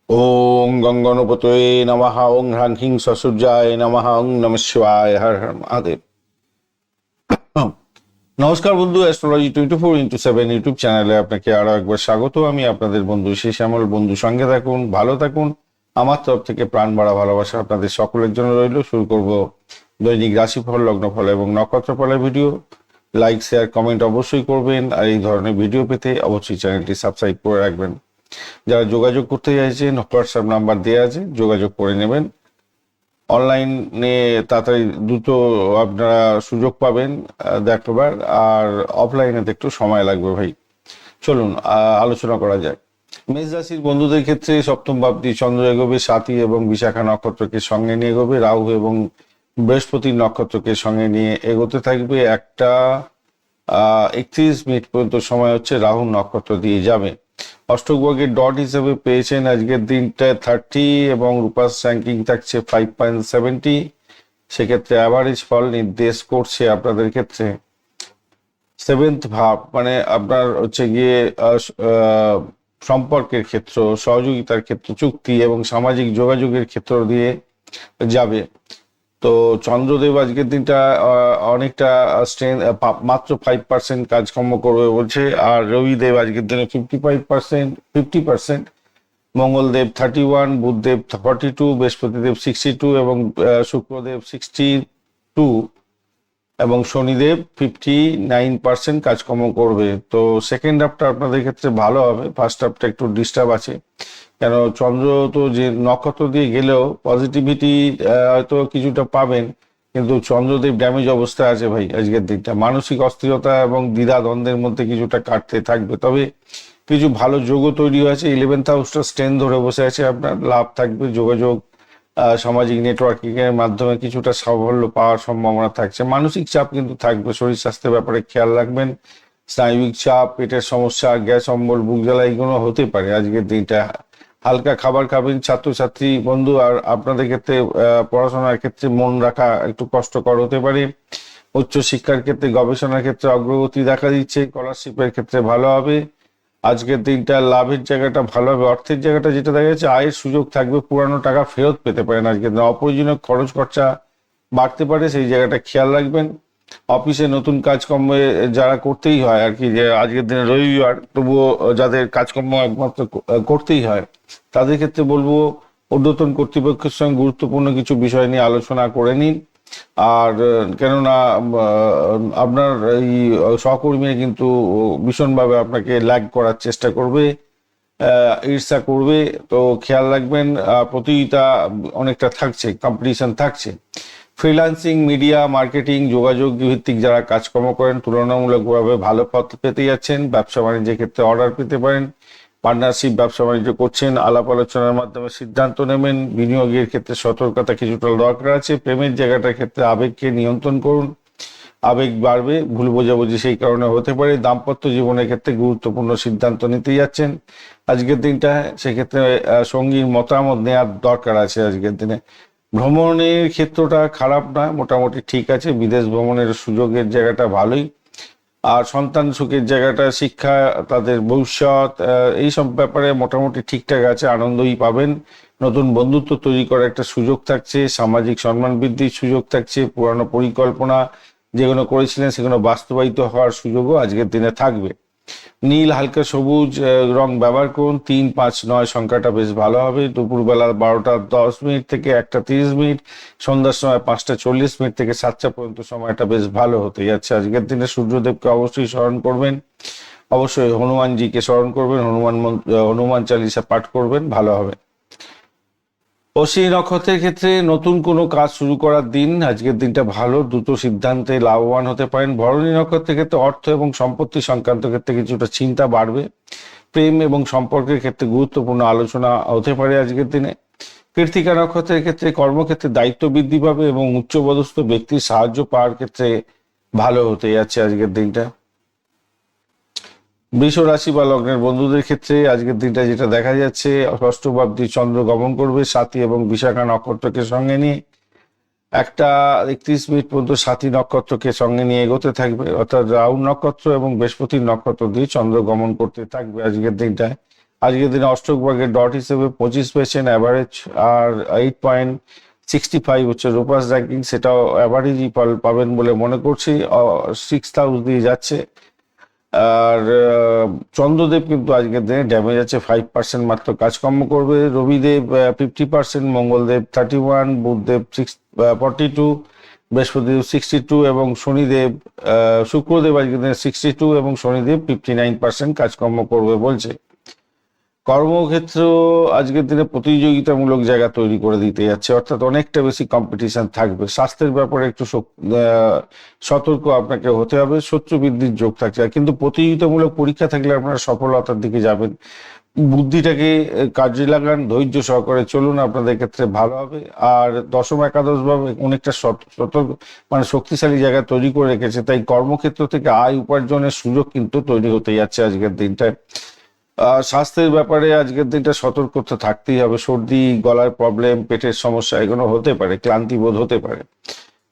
ওং গঙ্গনপতয়ে নমঃ ওং হ্রাং হিং সসূর্যায় নমঃ ওং নমঃ শিবায় হর হর মহাদেব। নমস্কার বন্ধু, অ্যাস্ট্রোলজি 24x7 ইউটিউব চ্যানেলে আপনাকে আরো একবার স্বাগত। আমি আপনাদের বন্ধু শ্যামল। বন্ধু সঙ্গে থাকুন, ভালো থাকুন। আমার তরফ থেকে প্রাণ ভরা ভালোবাসা আপনাদের সকলের জন্য রইল। শুরু করব দৈনিক রাশিফল, লগ্নফল এবং নক্ষত্রফলের ভিডিও। লাইক, শেয়ার, কমেন্ট অবশ্যই করবেন। আর এই ধরনের ভিডিও পেতে অবশ্যই চ্যানেলটি সাবস্ক্রাইব করে রাখবেন। যারা যোগাযোগ করতে চাইছেন হোয়াটসঅ্যাপ নাম্বার দেওয়া আছে, যোগাযোগ করে নেবেন। অনলাইনে তাড়াতাড়ি দ্রুত আপনারা সুযোগ পাবেন দেখবার, আর অফলাইনে একটু সময় লাগবে ভাই। চলুন আলোচনা করা যায়। মেষ রাশির বন্ধুদের ক্ষেত্রে সপ্তম ভাবটি চন্দ্র এগোবে সাথী এবং বিশাখা নক্ষত্রকে সঙ্গে নিয়ে এগোবে। রাহু এবং বৃহস্পতির নক্ষত্রকে সঙ্গে নিয়ে এগোতে থাকবে। একটা 31 মিনিট পর্যন্ত সময় হচ্ছে রাহু নক্ষত্র দিয়ে যাবে। অষ্টক বর্গের ডট হিসেবে পেয়েছেন আজকের দিনটা 30 এবং রূপাস র্যাঙ্কিং থাকছে 5.70। সেক্ষেত্রে অ্যাভারেজ ফল নির্দেশ করছে আপনাদের ক্ষেত্রে সেভেন্থ ভাব, মানে আপনার হচ্ছে গিয়ে সম্পর্কের ক্ষেত্র, সহযোগিতার ক্ষেত্র, চুক্তি এবং সামাজিক যোগাযোগের ক্ষেত্র দিয়ে যাবে। তো চন্দ্রদেব আজকের দিনটা অনেকটা স্ট্রেন, মাত্র 5% কাজকর্ম করবে বলছে। আর রবিদেব আজকের দিনে 50%, মঙ্গলদেব 31, বুধদেব 42, বৃহস্পতিদেব 62 এবং শুক্রদেব 62 এবং শনিদেব 59% কাজকর্ম করবে। তো সেকেন্ড হাফটা আপনাদের ক্ষেত্রে ভালো হবে, ফার্স্ট হাফটা একটু ডিস্টার্ব আছে। কেন, চন্দ্র তো যে নক্ষত্র দিয়ে গেলেও পজিটিভিটি হয়তো কিছুটা পাবেন, কিন্তু চন্দ্রদেব ড্যামেজ অবস্থায় আছে ভাই। আজকের দিনটা মানসিক অস্থিরতা এবং দ্বিধা দ্বন্দ্বের মধ্যে কিছুটা কাটতে থাকবে। তবে কিছু ভালো যোগও তৈরি হয়েছে। 11th হাউসটা স্ট্রেন্থ ধরে বসে আছে, আপনার লাভ থাকবে। যোগাযোগ, সামাজিক নেটওয়ার্কিং এর মাধ্যমে কিছুটা সাফল্য পাওয়ার সম্ভাবনা থাকছে। মানসিক চাপ কিন্তু থাকবে। শরীর স্বাস্থ্যের ব্যাপারে খেয়াল রাখবেন। স্নায়ুবিক চাপ, পেটের সমস্যা, গ্যাস অম্বল, বুক জ্বালা এগুলো হতে পারে আজকের দিনটা। হালকা খাবার খাবেন ছাত্রছাত্রী বন্ধু। আর আপনাদের ক্ষেত্রে পড়াশোনার ক্ষেত্রে মন রাখা একটু কষ্টকর হতে পারে। উচ্চশিক্ষার ক্ষেত্রে, গবেষণার ক্ষেত্রে অগ্রগতি দেখা দিচ্ছে। স্কলারশিপের ক্ষেত্রে ভালো হবে। আজকের দিনটা লাভের জায়গাটা ভালো হবে। অর্থের জায়গাটা যেটা দেখা যাচ্ছে, আয়ের সুযোগ থাকবে। পুরানো টাকা ফেরত পেতে পারেন আজকের দিনে। অপ্রয়োজনীয় খরচ খরচা বাড়তে পারে, সেই জায়গাটা খেয়াল রাখবেন। অফিসে নতুন কাজকর্মে যারা করতেই হয় আর কি, যে আজকের দিনে রবিবার, তবুও যাদের কাজকর্ম একমাত্র করতেই হয়, তাদের ক্ষেত্রে বলবো ঊর্ধ্বতন কর্তৃপক্ষের সঙ্গে গুরুত্বপূর্ণ কিছু বিষয় নিয়ে আলোচনা করে নিন। আর কেননা আপনার এই সহকর্মীরা কিন্তু ভীষণভাবে আপনাকে ল্যাগ করার চেষ্টা করবে, ঈর্ষা করবে। তো খেয়াল রাখবেন, প্রতিযোগিতা অনেকটা থাকছে, কম্পিটিশন থাকছে। ফ্রিল্যান্সিং, মিডিয়া, মার্কেটিং, যোগাযোগ ভিত্তিক যারা কাজকর্ম করেন তুলনামূলকভাবে ভালো পথ পেতে যাচ্ছেন। ব্যবসা বাণিজ্যের ক্ষেত্রে অর্ডার পেতে পারেন। পার্টনারশিপ ব্যবসা বাণিজ্য করছেন, আলাপ আলোচনার মাধ্যমে সিদ্ধান্ত নেবেন। বিনিয়োগের ক্ষেত্রে সতর্কতা কিছুটা দরকার আছে। প্রেমের জায়গাটার ক্ষেত্রে আবেগকে নিয়ন্ত্রণ করুন। আবেগ বাড়বে, ভুল বোঝাবুঝি সেই কারণে হতে পারে। দাম্পত্য জীবনের ক্ষেত্রে গুরুত্বপূর্ণ সিদ্ধান্ত নিতে যাচ্ছেন আজকের দিনটা, সেক্ষেত্রে সঙ্গীর মতামত নেওয়ার দরকার আছে আজকের দিনে। ভ্রমণের ক্ষেত্রটা খারাপ না, মোটামুটি ঠিক আছে। বিদেশ ভ্রমণের সুযোগের জায়গাটা ভালোই। আর সন্তান সুখের জায়গাটা, শিক্ষা, তাদের ভবিষ্যৎ, এইসব ব্যাপারে মোটামুটি ঠিকঠাক আছে। আনন্দই পাবেন। নতুন বন্ধুত্ব তৈরি করার একটা সুযোগ থাকছে। সামাজিক সম্মান বৃদ্ধির সুযোগ থাকছে। পুরানো পরিকল্পনা যেগুলো করেছিলেন সেগুলো বাস্তবায়িত হওয়ার সুযোগও আজকের দিনে থাকবে। নীল, হালকা সবুজ রং ব্যবহার করুন। 3, 5, 9 সংখ্যাটা বেশ ভালো হবে। দুপুরবেলা 12টা 10 মিনিট থেকে 1টা 30 মিনিট, সন্ধ্যার সময় 5টা 40 মিনিট থেকে 7টা পর্যন্ত সময়টা বেশ ভালো হতে যাচ্ছে। আজকের দিনে সূর্যদেবকে অবশ্যই স্মরণ করবেন। অবশ্যই হনুমানজিকে স্মরণ করবেন। হনুমান চালিসা পাঠ করবেন, ভালো হবে। অশ্বিনী নক্ষত্রের ক্ষেত্রে নতুন কোনো কাজ শুরু করার দিন। আজকের দিনটা ভালো, দ্রুত সিদ্ধান্তে লাভবান হতে পারেন। ভরণী নক্ষত্রের ক্ষেত্রে অর্থ এবং সম্পত্তি সংক্রান্ত ক্ষেত্রে কিছুটা চিন্তা বাড়বে। প্রেম এবং সম্পর্কের ক্ষেত্রে গুরুত্বপূর্ণ আলোচনা হতে পারে আজকের দিনে। কৃত্তিকা নক্ষত্রের ক্ষেত্রে কর্মক্ষেত্রে দায়িত্ব বৃদ্ধি পাবে এবং উচ্চপদস্থ ব্যক্তির সাহায্য পাওয়ার ক্ষেত্রে ভালো হতে যাচ্ছে আজকের দিনটা। বৃষ রাশি বা লগ্নের বন্ধুদের ক্ষেত্রে আজকের দিনটা যেটা দেখা যাচ্ছে, ষষ্ঠ ভাবটি চন্দ্র গমন করবে সাথী এবং বিশাখা নক্ষত্রকে সঙ্গে নিয়ে। একটা 31 মিনিট পর্যন্ত সাথী নক্ষত্রকে সঙ্গে নিয়ে এগোতে থাকবে, অর্থাৎ রাহু নক্ষত্র এবং বৃহস্পতির নক্ষত্র দিয়ে চন্দ্র গমন করতে থাকবে আজকের দিনটায়। আজকের দিনে অষ্টক ভাগ্যের ডট হিসেবে 25 পেয়েছেন অ্যাভারেজ, আর 8.65 হচ্ছে রূপাস র্যাঙ্কিং, সেটাও অ্যাভারেজই পাবেন বলে মনে করছি। 6th হাউস দিয়ে যাচ্ছে। আর চন্দ্রদেব কিন্তু আজকের দিনে ড্যামেজ আছে, 5% মাত্র কাজকর্ম করবে। রবিদেব 50%, মঙ্গলদেব 31, বুধদেব 42, বৃহস্পতিদেব 62 এবং শনিদেব শুক্রদেব আজকের দিনে 62 এবং শনিদেব 59% কাজকর্ম করবে বলছে। কর্মক্ষেত্র আজকের দিনে প্রতিযোগিতামূলক জায়গা তৈরি করে দিতে যাচ্ছে, অর্থাৎ অনেকটা বেশি কম্পিটিশন থাকবে। স্বাস্থ্যের ব্যাপারে একটু সতর্ক আপনাকে হতে হবে, শত্রু বৃদ্ধির যোগ থাকছে, কিন্তু প্রতিযোগিতামূলক পরীক্ষা থাকলে আপনারা সফলতার দিকে যাবেন। বুদ্ধিটাকে কাজে লাগান, ধৈর্য সহকারে চলুন, আপনাদের ক্ষেত্রে ভালো হবে। আর দশম একাদশ ভাবে অনেকটা সতর্ক মানে শক্তিশালী জায়গা তৈরি করে রেখেছে, তাই কর্মক্ষেত্র থেকে আয় উপার্জনের সুযোগ কিন্তু তৈরি হতে যাচ্ছে আজকের দিনটায়। স্বাস্থ্যের ব্যাপারে আজকের দিনটা সতর্কতা থাকতেই হবে, সর্দি, গলার প্রবলেম, পেটের সমস্যা এগুলো হতে পারে, ক্লান্তি বোধ হতে পারে।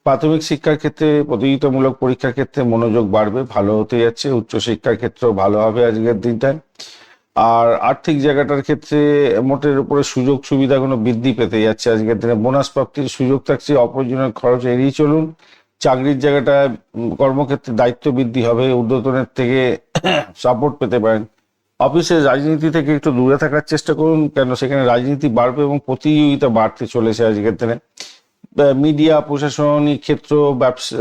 প্রাথমিক শিক্ষার ক্ষেত্রে প্রতিযোগিতামূলক পরীক্ষার ক্ষেত্রে মনোযোগ বাড়বে, ভালো হতে যাচ্ছে। উচ্চশিক্ষার ক্ষেত্রেও ভালো হবে আজকের দিনটায়। আর আর্থিক জায়গাটার ক্ষেত্রে মোটের উপরে সুযোগ সুবিধাগুলো বৃদ্ধি পেতে যাচ্ছে আজকের দিনে, বোনাস প্রাপ্তির সুযোগ থাকছে, অপ্রয়োজনীয় খরচ এড়িয়ে চলুন। চাকরির জায়গাটায় কর্মক্ষেত্রে দায়িত্ব বৃদ্ধি হবে, ঊর্ধ্বতনের থেকে সাপোর্ট পেতে পারেন। অফিসের রাজনীতি থেকে একটু দূরে থাকার চেষ্টা করুন, কেন সেখানে রাজনীতি বাড়বে এবং প্রতিযোগিতা বাড়তে চলেছে আজকের দিনে। মিডিয়া, প্রশাসনিক ক্ষেত্র, ব্যবসা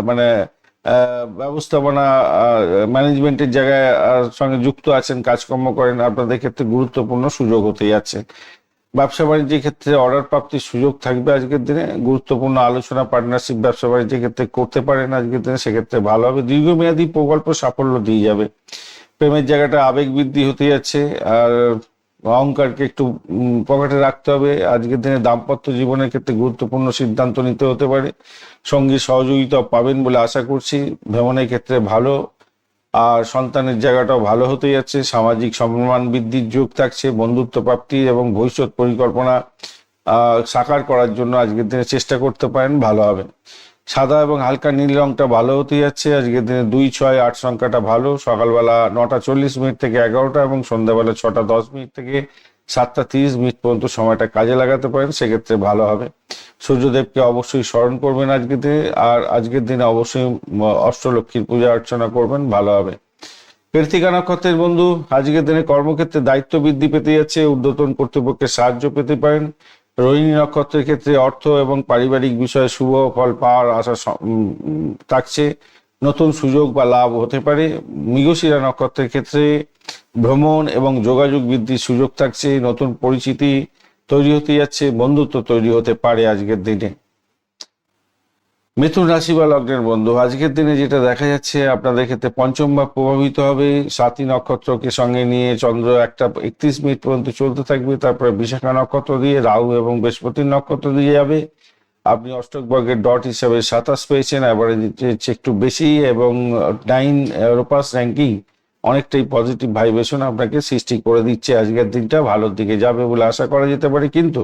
মানে ব্যবস্থাপনা, ম্যানেজমেন্টের জায়গায় সঙ্গে যুক্ত আছেন, কাজকর্ম করেন, আপনাদের ক্ষেত্রে গুরুত্বপূর্ণ সুযোগ হতে যাচ্ছে। ব্যবসা বাণিজ্যের ক্ষেত্রে অর্ডার প্রাপ্তির সুযোগ থাকবে আজকের দিনে। গুরুত্বপূর্ণ আলোচনা, পার্টনারশিপ ব্যবসা বাণিজ্যের ক্ষেত্রে করতে পারেন আজকের দিনে, সেক্ষেত্রে ভালো হবে। দীর্ঘমেয়াদী প্রকল্প সাফল্য দিয়ে যাবে। প্রেমের জায়গাটা আবেগ বৃদ্ধি হতে যাচ্ছে, আর অহংকারকে একটু পকেটে রাখতে হবে। আজকের দিনে দাম্পত্য জীবনের ক্ষেত্রে গুরুত্বপূর্ণ সিদ্ধান্ত নিতে হতে পারে, সঙ্গী সহযোগিতা পাবেন বলে আশা করছি। ভ্রমণের ক্ষেত্রে ভালো, আর সন্তানের জায়গাটাও ভালো হতে যাচ্ছে। সামাজিক সম্মান বৃদ্ধির যোগ থাকছে, বন্ধুত্ব প্রাপ্তি এবং ভবিষ্যৎ পরিকল্পনা সাকার করার জন্য আজকের দিনে চেষ্টা করতে পারেন, ভালো হবে। সাদা এবং হালকা নীল রংটা ভালো হতে যাচ্ছে আজকের দিনে। 2, 6, 8 সংখ্যাটা ভালো। সকালবেলা 9:40 থেকে 11টা এবং সন্ধ্যাবেলা 6:10 থেকে 7:30 পর্যন্ত সময়টা কাজে লাগাতে পারেন, সেক্ষেত্রে ভালো হবে। সূর্যদেবকে অবশ্যই স্মরণ করবেন আজকের দিনে, আর আজকের দিনে অবশ্যই অষ্টলক্ষ্মীর পূজা অর্চনা করবেন, ভালো হবে। কৃত্তিকা নক্ষত্রের বন্ধু, আজকের দিনে কর্মক্ষেত্রে দায়িত্ব বৃদ্ধি পেতে যাচ্ছে, ঊর্ধ্বতন কর্তৃপক্ষের সাহায্য পেতে পারেন। রোহিণী নক্ষত্রের ক্ষেত্রে অর্থ এবং পারিবারিক বিষয়ে শুভ ফল পাওয়ার আশা থাকছে, নতুন সুযোগ বা লাভ হতে পারে। মৃগশিরা নক্ষত্রের ক্ষেত্রে ভ্রমণ এবং যোগাযোগ বৃদ্ধির সুযোগ থাকছে, নতুন পরিচিতি তৈরি হতে যাচ্ছে, বন্ধুত্ব তৈরি হতে পারে আজকের দিনে। মিথুন রাশি বা লগ্নের বন্ধু, আজকের দিনে যেটা দেখা যাচ্ছে আপনাদের ক্ষেত্রে পঞ্চম ভাব প্রভাবিত হবে। সাতী নক্ষত্রকে সঙ্গে নিয়ে চন্দ্র 1:31 পর্যন্ত চলতে থাকবে, তারপরে বিশাখা নক্ষত্র দিয়ে রাহু এবং বৃহস্পতির নক্ষত্র দিয়ে যাবে। আপনি অষ্টক বর্গের ডট হিসাবে 27 পেয়েছেন, অ্যাভারেজ একটু বেশি, এবং 9 রোপাস র্যাঙ্কিং অনেকটাই পজিটিভ ভাইব্রেশন আপনাকে সৃষ্টি করে দিচ্ছে। আজকের দিনটা ভালোর দিকে যাবে বলে আশা করা যেতে পারে, কিন্তু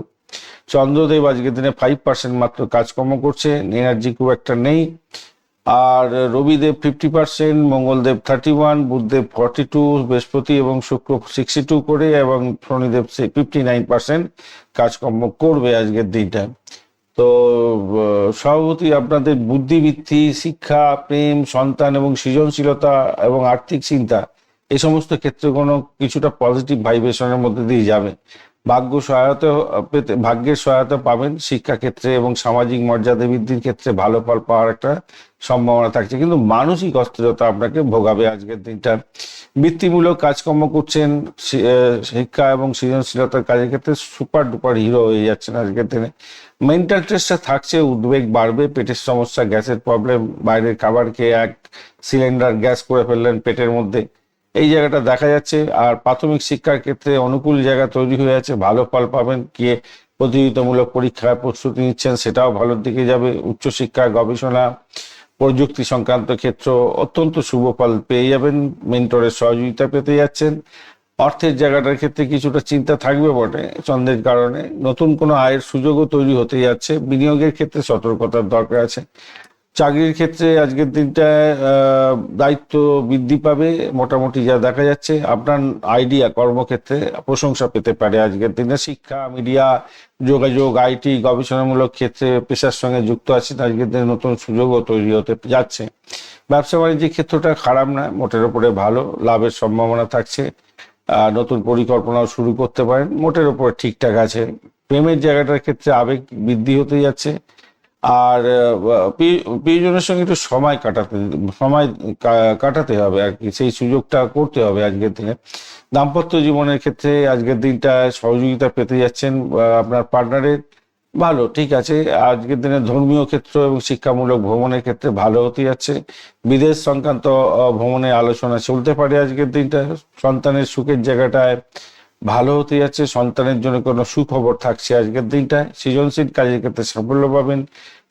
চন্দ্রদেব আজকের দিনে 5% মাত্র কাজকর্ম করছে, এনার্জি খুব একটা নেই। আর রবিদেব 50%, মঙ্গলদেব 31, বুধদেব 42, বৃহস্পতি এবং শুক্র 62 করে, এবং শনিদেব 59% কাজকর্ম করবে আজকের দিনটা। তো সভাপতি আপনাদের বুদ্ধিবৃত্তি, শিক্ষা, প্রেম, সন্তান এবং সৃজনশীলতা এবং আর্থিক চিন্তা এই সমস্ত ক্ষেত্রে কোনো কিছুটা পজিটিভ ভাইব্রেশনের মধ্যে দিয়ে যাবে। ভাগ্যের সহায়তা পাবেন শিক্ষাক্ষেত্রে এবং সামাজিক মর্যাদা বৃদ্ধির ক্ষেত্রে ভালো ফল পাওয়ার একটা সম্ভাবনা থাকছে, কিন্তু মানসিক অস্থিরতা আপনাকে ভোগাবে আজকের দিনটা। বৃত্তিমূলক কাজকর্ম করছেন, শিক্ষা এবং সৃজনশীলতার কাজের ক্ষেত্রে সুপার ডুপার হিরো হয়ে যাচ্ছেন আজকের দিনে। মেন্টাল স্ট্রেসটা থাকছে, উদ্বেগ বাড়বে, পেটের সমস্যা, গ্যাসের প্রবলেম, বাইরের খাবার খেয়ে 1 সিলিন্ডার গ্যাস করে ফেললেন পেটের মধ্যে, এই জায়গাটা দেখা যাচ্ছে। আর প্রাথমিক শিক্ষার ক্ষেত্রে অনুকূল জায়গা তৈরি হয়ে আছে, ভালো ফল পাবেন। কে প্রতিযোগিতামূলক পরীক্ষায় প্রস্তুতি নিচ্ছেন সেটাও ভালোর দিকে যাবে। উচ্চশিক্ষা, গবেষণা, প্রযুক্তি সংক্রান্ত ক্ষেত্র অত্যন্ত শুভ ফল পেয়ে যাবেন, মেন্টরের সহযোগিতা পেতে যাচ্ছেন। অর্থের জায়গাটার ক্ষেত্রে কিছুটা চিন্তা থাকবে বটে চন্দ্রের কারণে, নতুন কোনো আয়ের সুযোগও তৈরি হতে যাচ্ছে। বিনিয়োগের ক্ষেত্রে সতর্কতার দরকার আছে। চাকরির ক্ষেত্রে আজকের দিনটায় দায়িত্ব বৃদ্ধি পাবে, মোটামুটি যা দেখা যাচ্ছে। আপনার আইডিয়া কর্মক্ষেত্রে প্রশংসা পেতে পারে আজকের দিনে। শিক্ষা, মিডিয়া, যোগাযোগ, আইটি, গবেষণামূলক ক্ষেত্রে পেশার সঙ্গে যুক্ত আছেন, আজকের দিনে নতুন সুযোগও তৈরি হতে যাচ্ছে। ব্যবসা বাণিজ্যের ক্ষেত্রটা খারাপ না, মোটের উপরে ভালো, লাভের সম্ভাবনা থাকছে। নতুন পরিকল্পনাও শুরু করতে পারেন, মোটের উপরে ঠিকঠাক আছে। প্রেমের জায়গাটার ক্ষেত্রে আবেগ বৃদ্ধি হতে যাচ্ছে। আর প্রিয়জনের সঙ্গে একটু সময় কাটাতে হবে আর কি, সেই সুযোগটা করতে হবে আজকের দিনে। দাম্পত্য জীবনের ক্ষেত্রে আজকের দিনটা সহযোগিতা পেতে যাচ্ছেন আপনার পার্টনারের। ভালো, ঠিক আছে। আজকের দিনে ধর্মীয় ক্ষেত্র এবং শিক্ষামূলক ভ্রমণের ক্ষেত্রে ভালো হতে যাচ্ছে। বিদেশ সংক্রান্ত ভ্রমণের আলোচনা চলতে পারে আজকের দিনটা। সন্তানের সুখের জায়গাটায় ভালো হতে যাচ্ছে, সন্তানের জন্য কোনো সুখবর থাকছে আজকের দিনটায়। সৃজনশীল কাজের ক্ষেত্রে সাফল্য পাবেন।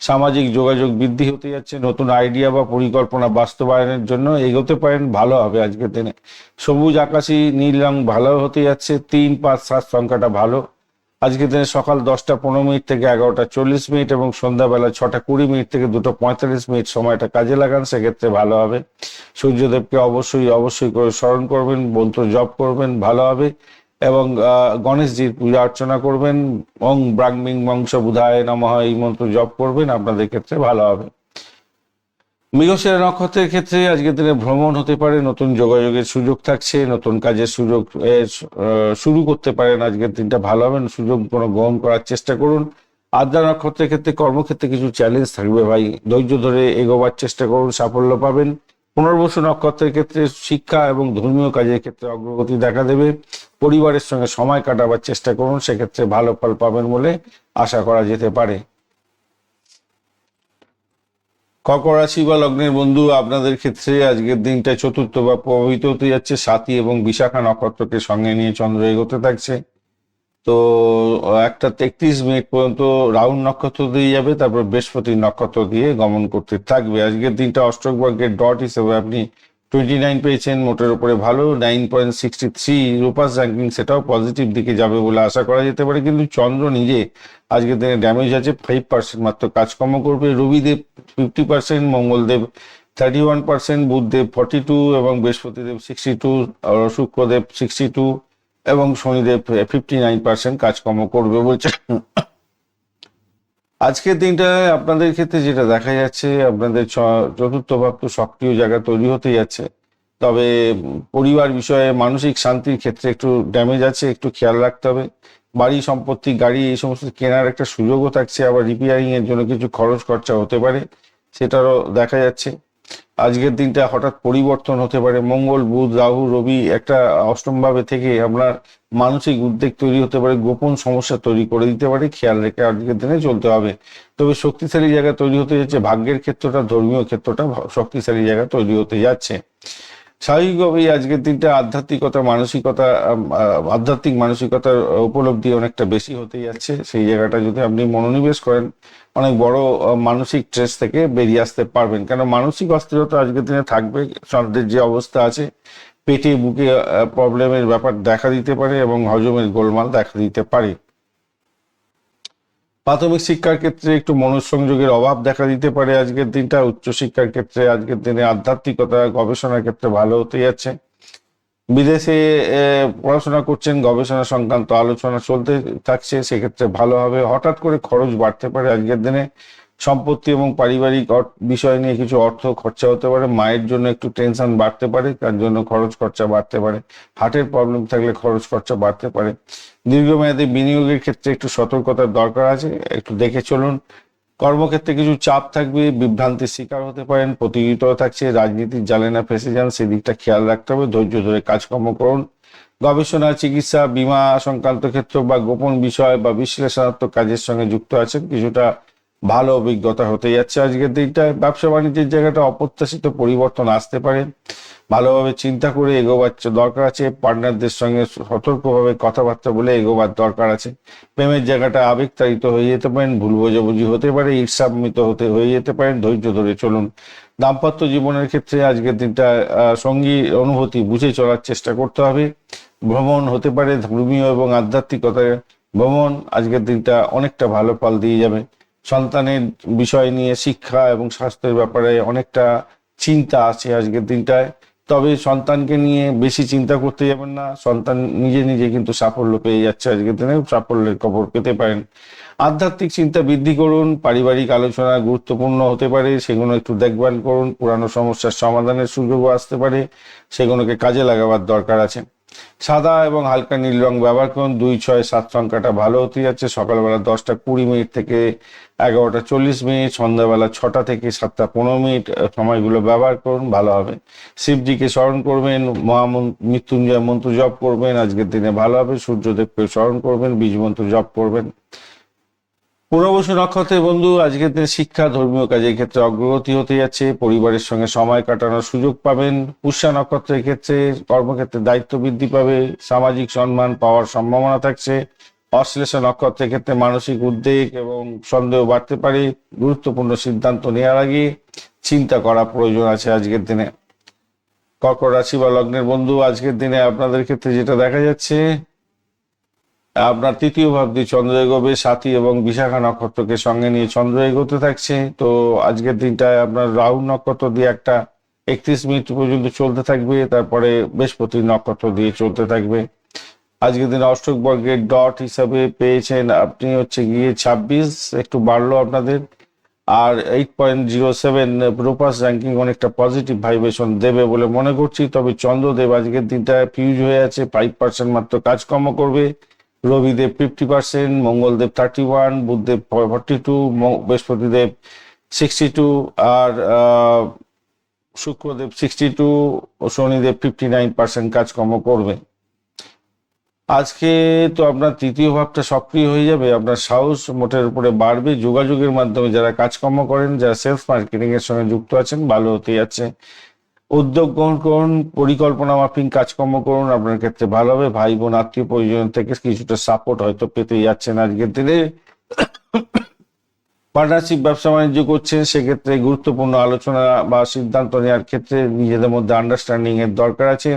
সামাজিক যোগাযোগ বৃদ্ধি হতে যাচ্ছে, নতুন আইডিয়া বা পরিকল্পনা বাস্তবায়নের জন্য এগোতে পারেন, ভালো হবে আজকের দিনে। সবুজ আকাশি নীল রং ভালো হতে যাচ্ছে। 3, 5, 7 সংখ্যাটা ভালো আজকের দিনে। সকাল 10টা 15 মিনিট থেকে 11টা 40 মিনিট এবং সন্ধ্যাবেলা 6টা 20 মিনিট থেকে 2টা 45 মিনিট সময়টা কাজে লাগান, সেক্ষেত্রে ভালো হবে। সূর্যদেবকে অবশ্যই অবশ্যই করে স্মরণ করবেন, মন্ত্র জপ করবেন, ভালো হবে। এবং গণেশজির পূজা অর্চনা করবেন। ওং ব্রাহ্মিং বংশ বুধায় নমঃ এই মন্ত্র জপ করবেন, আপনাদের ক্ষেত্রে ভালো হবে। মৃগশিরা নক্ষত্রের ক্ষেত্রে আজকের দিনে ভ্রমণ হতে পারে, নতুন যোগাযোগের সুযোগ থাকছে, নতুন কাজের সুযোগ শুরু করতে পারেন আজকের দিনটা, ভালো হবে। সুযোগ কোনো গ্রহণ করার চেষ্টা করুন। আদ্রা নক্ষত্রের ক্ষেত্রে কর্মক্ষেত্রে কিছু চ্যালেঞ্জ থাকবে ভাই, ধৈর্য ধরে এগোবার চেষ্টা করুন, সাফল্য পাবেন। পুনর্বসু নক্ষত্রের ক্ষেত্রে শিক্ষা এবং ধর্মীয় কাজের ক্ষেত্রে অগ্রগতি দেখা দেবে। পরিবারের সঙ্গে সময় কাটাবার চেষ্টা করুন, সেক্ষেত্রে ভালো ফল পাবেন বলে আশা করা যেতে পারে। কর্কট রাশি বা লগ্নের বন্ধু, আপনাদের ক্ষেত্রে আজকের দিনটা চতুর্থ বা প্রভাবিত হতে যাচ্ছে। সাথী এবং বিশাখা নক্ষত্রকে সঙ্গে নিয়ে চন্দ্র এগোতে থাকছে। তো 1টা 33 মিনিট পর্যন্ত রাহুল নক্ষত্র দিয়ে যাবে, তারপর বৃহস্পতি নক্ষত্র দিয়ে গমন করতে থাকবে। আজকের দিনটা অষ্টক বর্গের ডট হিসেবে আপনি 29 পেয়েছেন, মোটের উপরে ভালো। 9.63 রূপাস র্যাঙ্কিং, সেটাও পজিটিভ দিকে যাবে বলে আশা করা যেতে পারে। কিন্তু চন্দ্র নিজে আজকের দিনে ড্যামেজ আছে, 5% মাত্র কাজকর্ম করবে। রবিদেব 50%, মঙ্গলদেব 31%, বুধদেব 42 এবং বৃহস্পতিদেব 62, শুক্রদেব 62 এবং শনিদেব 59% কাজকর্ম করবে বলছে। আজকের দিনটায় আপনাদের ক্ষেত্রে যেটা দেখা যাচ্ছে, আপনাদের চতুর্থ ভাব তো সক্রিয় জায়গা তৈরি হতে যাচ্ছে। তবে পরিবার বিষয়ে মানসিক শান্তির ক্ষেত্রে একটু ড্যামেজ আছে, একটু খেয়াল রাখতে হবে। বাড়ি সম্পত্তি, গাড়ি এই সমস্ত কেনার একটা সুযোগও থাকছে, আবার রিপেয়ারিং এর জন্য কিছু খরচ খরচা হতে পারে, সেটারও দেখা যাচ্ছে। আজকের দিনটা হঠাৎ পরিবর্তন হতে পারে। মঙ্গল, বুধ, রাহু, রবি একটা অষ্টম ভাবে থেকে আপনার মানসিক উদ্বেগ তৈরি হতে পারে, গোপন সমস্যা তৈরি করে দিতে পারে, খেয়াল রেখে আজকের দিনে চলতে হবে। তবে শক্তিশালী জায়গা তৈরি হতে যাচ্ছে, ভাগ্যের ক্ষেত্রটা, ধর্মীয় ক্ষেত্রটা শক্তিশালী জায়গা তৈরি হতে যাচ্ছে। স্বাভাবিকভাবেই আজকের দিনটা আধ্যাত্মিক মানসিকতার উপলব্ধি অনেকটা বেশি হতে যাচ্ছে। সেই জায়গাটা যদি আপনি মনোনিবেশ করেন, অনেক বড় মানসিক স্ট্রেস থেকে বেরিয়ে আসতে পারবেন। কেন মানসিক অস্থিরতা আজকের দিনে থাকবে। সন্ধ্যের যে অবস্থা আছে, পেটে বুকে প্রবলেমের ব্যাপার দেখা দিতে পারে এবং হজমের গোলমাল দেখা দিতে পারে। প্রাথমিক শিক্ষার ক্ষেত্রে একটু মনঃসংযোগের অভাব দেখা দিতে পারে আজকের দিনটা। উচ্চশিক্ষার ক্ষেত্রে আজকের দিনে আধ্যাত্মিকতা, গবেষণার ক্ষেত্রে ভালো হতে যাচ্ছে। বিদেশে পড়াশোনা করছেন, গবেষণা সংক্রান্ত আলোচনা চলতে থাকছে, সেক্ষেত্রে ভালো হবে। হঠাৎ করে খরচ বাড়তে পারে আজকের দিনে। সম্পত্তি এবং পারিবারিক বিষয় নিয়ে কিছু অর্থ খরচা হতে পারে। মায়ের জন্য একটু টেনশন বাড়তে পারে, তার জন্য খরচ খরচা বাড়তে পারে। হার্টের প্রবলেম থাকলে খরচ খরচা বাড়তে পারে। দীর্ঘমেয়াদী বিনিয়োগের ক্ষেত্রে একটু সতর্কতার দরকার আছে, একটু দেখে চলুন। কর্মক্ষেত্রে কিছু চাপ থাকবে, বিভ্রান্তির শিকার হতে পারেন, প্রতিযোগিতা থাকছে, রাজনীতির জালে না ফেসে যান সেদিকটা খেয়াল রাখতে হবে। ধৈর্য ধরে কাজকর্ম করুন। গবেষণা, চিকিৎসা, বীমা সংক্রান্ত ক্ষেত্র বা গোপন বিষয় বা বিশ্লেষণাত্মক কাজের সঙ্গে যুক্ত আছেন, কিছুটা ভালো অভিজ্ঞতা হতে যাচ্ছে আজকের দিনটায়। ব্যবসা বাণিজ্যের জায়গাটা অপ্রত্যাশিত পরিবর্তন আসতে পারে, ভালোভাবে চিন্তা করে এগোবার দরকার আছে। পার্টনারদের সঙ্গে সতর্কভাবে কথাবার্তা বলে এগোবার দরকার আছে। প্রেমের জায়গাটা আবেগতাড়িত হয়ে যেতে পারেন, ভুল বোঝাবুঝি হতে পারে, ঈর্ষান্বিত হয়ে যেতে পারেন, ধৈর্য ধরে চলুন। দাম্পত্য জীবনের ক্ষেত্রে আজকের দিনটা সঙ্গী অনুভূতি বুঝে চলার চেষ্টা করতে হবে। ভ্রমণ হতে পারে, ধর্মীয় এবং আধ্যাত্মিকতার ভ্রমণ আজকের দিনটা অনেকটা ভালো ফল দিয়ে যাবে। সন্তানের বিষয় নিয়ে শিক্ষা এবং স্বাস্থ্যের ব্যাপারে অনেকটা চিন্তা আছে আজকের দিনটায়। তবে সন্তানকে নিয়ে বেশি চিন্তা করতে যাবেন না, সন্তান নিজে নিজে কিন্তু সাফল্য পেয়ে যাচ্ছে, আজকের দিনে সাফল্যের খবর পেতে পারেন। আধ্যাত্মিক চিন্তা বৃদ্ধি করুন, পারিবারিক আলোচনা গুরুত্বপূর্ণ হতে পারে, সেগুলো একটু দেখভাল করুন। পুরানো সমস্যার সমাধানের সুযোগও আসতে পারে, সেগুলোকে কাজে লাগাবার দরকার আছে। সাদা এবং হালকা নীল রং ব্যবহার করুন। 2, 6, 7 সংখ্যাটা ভালো হতে যাচ্ছে। সকালবেলা 10টা 20 মিনিট থেকে 11টা 40 মিনিট, সন্ধ্যাবেলা 6টা থেকে 7টা 15 মিনিট সময়গুলো ব্যবহার করুন, ভালো হবে। শিবজিকে স্মরণ করবেন, মৃত্যুঞ্জয় মন্ত্র জপ করবেন, আজকের দিনে ভালো হবে। সূর্যদেবকে স্মরণ করবেন, বীজ মন্ত্র জপ করবেন। পুনর্বসু নক্ষত্রের বন্ধু, আজকের দিনে শিক্ষা ধর্মীয় কাজের ক্ষেত্রে অগ্রগতি হতে যাচ্ছে, পরিবারের সঙ্গে সময় কাটানোর সুযোগ পাবেন। পুষ্যা নক্ষত্রের ক্ষেত্রে কর্মক্ষেত্রে দায়িত্ব বৃদ্ধি পাবে, সামাজিক সম্মান পাওয়ার সম্ভাবনা থাকছে। অশ্লেষা নক্ষত্রের ক্ষেত্রে মানসিক উদ্বেগ এবং সন্দেহ বাড়তে পারে, গুরুত্বপূর্ণ সিদ্ধান্ত নেওয়ার আগে চিন্তা করা প্রয়োজন আছে আজকের দিনে। কর্কট রাশি বা লগ্নের বন্ধু, আজকের দিনে আপনাদের ক্ষেত্রে যেটা দেখা যাচ্ছে, আপনার তৃতীয় ভাব দিয়ে চন্দ্র এগোবে, সাথী এবং বিশাখা নক্ষত্রকে সঙ্গে নিয়ে চন্দ্র এগোতে থাকছে। তো আজকের দিনটায় আপনার রাহু নক্ষত্র দিয়ে একটা 31 মিনিট পর্যন্ত চলতে থাকবে, তারপরে বৃহস্পতি নক্ষত্র দিয়ে চলতে থাকবে। আজকের দিনে অষ্টক বর্গের ডট হিসাবে পেয়েছেন আপনি হচ্ছে গিয়ে 26, একটু বাড়লো আপনাদের। আর 8.07 রূপাস র্যাঙ্কিং অনেকটা পজিটিভ ভাইব্রেশন দেবে বলে মনে করছি। তবে চন্দ্রদেব আজকের দিনটা ফিউজ হয়ে আছে, 5% মাত্র কাজকর্ম করবে। রবিদেব 50%, মঙ্গলদেব 31, বুধদেব 42, বৃহস্পতিদেব 62, আর শুক্রদেব 62 ও শনিদেব 59% কাজকর্ম করবে। আজকে তো আপনার তৃতীয় ভাবটা সক্রিয় হয়ে যাবে, আপনার সাহস মোটের উপরে বাড়বে। যোগাযোগের মাধ্যমে যারা কাজকর্ম করেন, যারা সেলস মার্কেটিং এর সঙ্গে যুক্ত আছেন, ভালো হতে যাচ্ছে। উদ্যোগ গ্রহণ করুন, পরিকল্পনা মাফিক কাজকর্ম করুন, আপনার ক্ষেত্রে ভালো হবে। ভাই বোন আত্মীয় পরিজন থেকে কিছুটা সাপোর্ট হয়তো পেতে যাচ্ছেন আজকের দিনে। পার্টনারশিপ ব্যবসা বাণিজ্য করছেন, সেক্ষেত্রে গুরুত্বপূর্ণ আলোচনা বা সিদ্ধান্ত নেওয়ার ক্ষেত্রে নিজেদের মধ্যে আন্ডারস্ট্যান্ডিং এর দরকার আছে।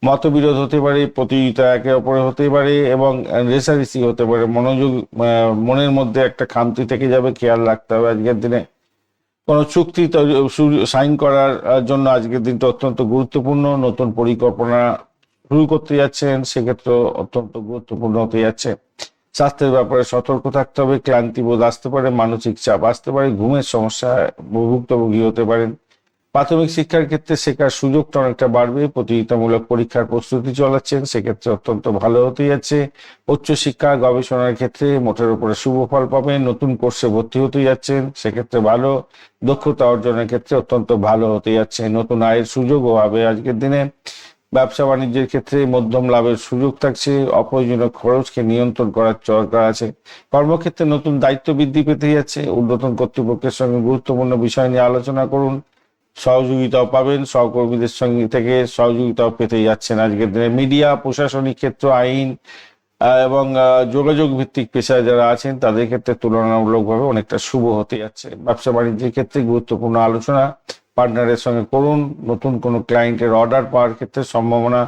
মতবিরোধ হতে পারে, প্রতিযোগিতা একে অপরে হতে পারে এবং রেসারেসি হতে পারে। মনের মধ্যে একটা খামতি থেকে যাবে, খেয়াল রাখতে হবে আজকের দিনে। কোনো চুক্তি সাইন করার জন্য আজকের দিনটা অত্যন্ত গুরুত্বপূর্ণ। নতুন পরিকল্পনা শুরু করতে যাচ্ছেন, সেক্ষেত্রে অত্যন্ত গুরুত্বপূর্ণ হতে যাচ্ছে। স্বাস্থ্যের ব্যাপারে সতর্ক থাকতে হবে, ক্লান্তি বোধ আসতে পারে, মানসিক চাপ আসতে পারে, ঘুমের সমস্যায় ভুক্তভোগী হতে পারেন। প্রাথমিক শিক্ষার ক্ষেত্রে শেখার সুযোগটা অনেকটা বাড়বে। প্রতিযোগিতামূলক পরীক্ষার প্রস্তুতি চালাচ্ছেন, সেক্ষেত্রে অত্যন্ত ভালো হতে যাচ্ছে। উচ্চশিক্ষা গবেষণার ক্ষেত্রে মোটের উপরে শুভ ফল পাবেন। নতুন কোর্সে ভর্তি হতে যাচ্ছেন, সেক্ষেত্রে ভালো। দক্ষতা অর্জনের ক্ষেত্রে অত্যন্ত ভালো হতে যাচ্ছে। নতুন আয়ের সুযোগও হবে আজকের দিনে। ব্যবসা বাণিজ্যের ক্ষেত্রে মধ্যম লাভের সুযোগ থাকছে। অপ্রয়োজনীয় খরচকে নিয়ন্ত্রণ করার দরকার আছে। কর্মক্ষেত্রে নতুন দায়িত্ব বৃদ্ধি পেতে যাচ্ছে। ঊর্ধ্বতন কর্তৃপক্ষের সঙ্গে গুরুত্বপূর্ণ বিষয় নিয়ে আলোচনা করুন, সহযোগিতাও পাবেন। সহকর্মীদের সঙ্গে থেকে সহযোগিতাও পেতে যাচ্ছেন আজকের দিনে। মিডিয়া, প্রশাসনিক ক্ষেত্র, আইন এবং যোগাযোগ ভিত্তিক পেশায় যারা আছেন, তাদের ক্ষেত্রে তুলনামূলকভাবে অনেকটা শুভ হতে যাচ্ছে। ব্যবসা বাণিজ্যের ক্ষেত্রে গুরুত্বপূর্ণ আলোচনা পার্টনারের সঙ্গে করুন। নতুন কোনো ক্লায়েন্টের অর্ডার পাওয়ার ক্ষেত্রে সম্ভাবনা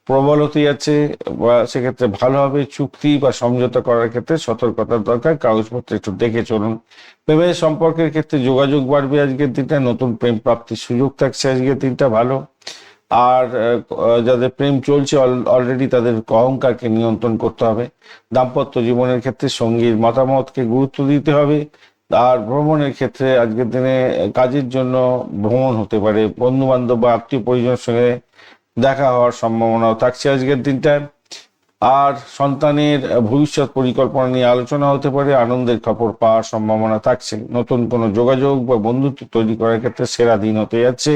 প্রবল হতে যাচ্ছে, বা সেক্ষেত্রে ভালো হবে। চুক্তি বা সমঝোতা করার ক্ষেত্রে সতর্কতার দরকার, কাগজপত্র একটু দেখে চলুন। প্রেমের সম্পর্কের ক্ষেত্রে যোগাযোগ বাড়বে আজকের দিনটা, নতুন প্রেম প্রাপ্তির সুযোগ থাকছে আজকের দিনটা, ভালো। আর যাদের প্রেম চলছে অলরেডি, তাদের অহংকারকে নিয়ন্ত্রণ করতে হবে। দাম্পত্য জীবনের ক্ষেত্রে সঙ্গীর মতামতকে গুরুত্ব দিতে হবে। আর ভ্রমণের ক্ষেত্রে আজকের দিনে কাজের জন্য ভ্রমণ হতে পারে, বন্ধু বান্ধব বা আত্মীয় পরিজনের সঙ্গে দেখা হওয়ার সম্ভাবনাও থাকছে আজকের দিনটায়। আর সন্তানের ভবিষ্যৎ পরিকল্পনা নিয়ে আলোচনা হতে পারে, আনন্দের খবর পাওয়ার সম্ভাবনা থাকছে। নতুন কোনো যোগাযোগ বা বন্ধুত্ব তৈরি করার ক্ষেত্রে সেরা দিন হতে যাচ্ছে।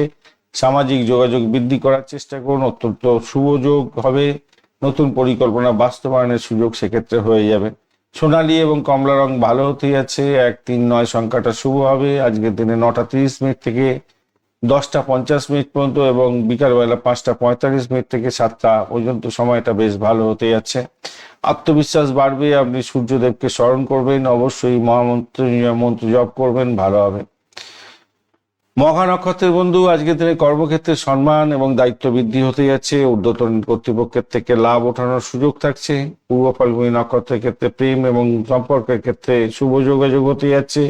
সামাজিক যোগাযোগ বৃদ্ধি করার চেষ্টা করুন, অত্যন্ত শুভ যোগ হবে। নতুন পরিকল্পনা বাস্তবায়নের সুযোগ সেক্ষেত্রে হয়ে যাবে। সোনালী এবং কমলা রং ভালো হতে যাচ্ছে। 1, 3, 9 সংখ্যাটা শুভ হবে আজকের দিনে। 9টা 30 মিনিট থেকে 10টা 50 মিনিট পর্যন্ত এবং বিকালবেলা 5টা 45 মিনিট থেকে 7টা পর্যন্ত সময়টা বেশ ভালো হতে যাচ্ছে। আত্মবিশ্বাস বাড়বে। আপনি সূর্যদেবকে স্মরণ করবেন, অবশ্যই মহামন্ত্র মন্ত্র জপ করবেন, ভালো হবে। মঘা নক্ষত্রের বন্ধু, আজকের দিনে কর্মক্ষেত্রে সম্মান এবং দায়িত্ব বৃদ্ধি হতে যাচ্ছে। ঊর্ধ্বতন কর্তৃপক্ষের থেকে লাভ ওঠানোর সুযোগ থাকছে। পূর্ব ফাল্গুনী নক্ষত্রের ক্ষেত্রে প্রেম এবং সম্পর্কের ক্ষেত্রে শুভ যোগাযোগ হতে যাচ্ছে।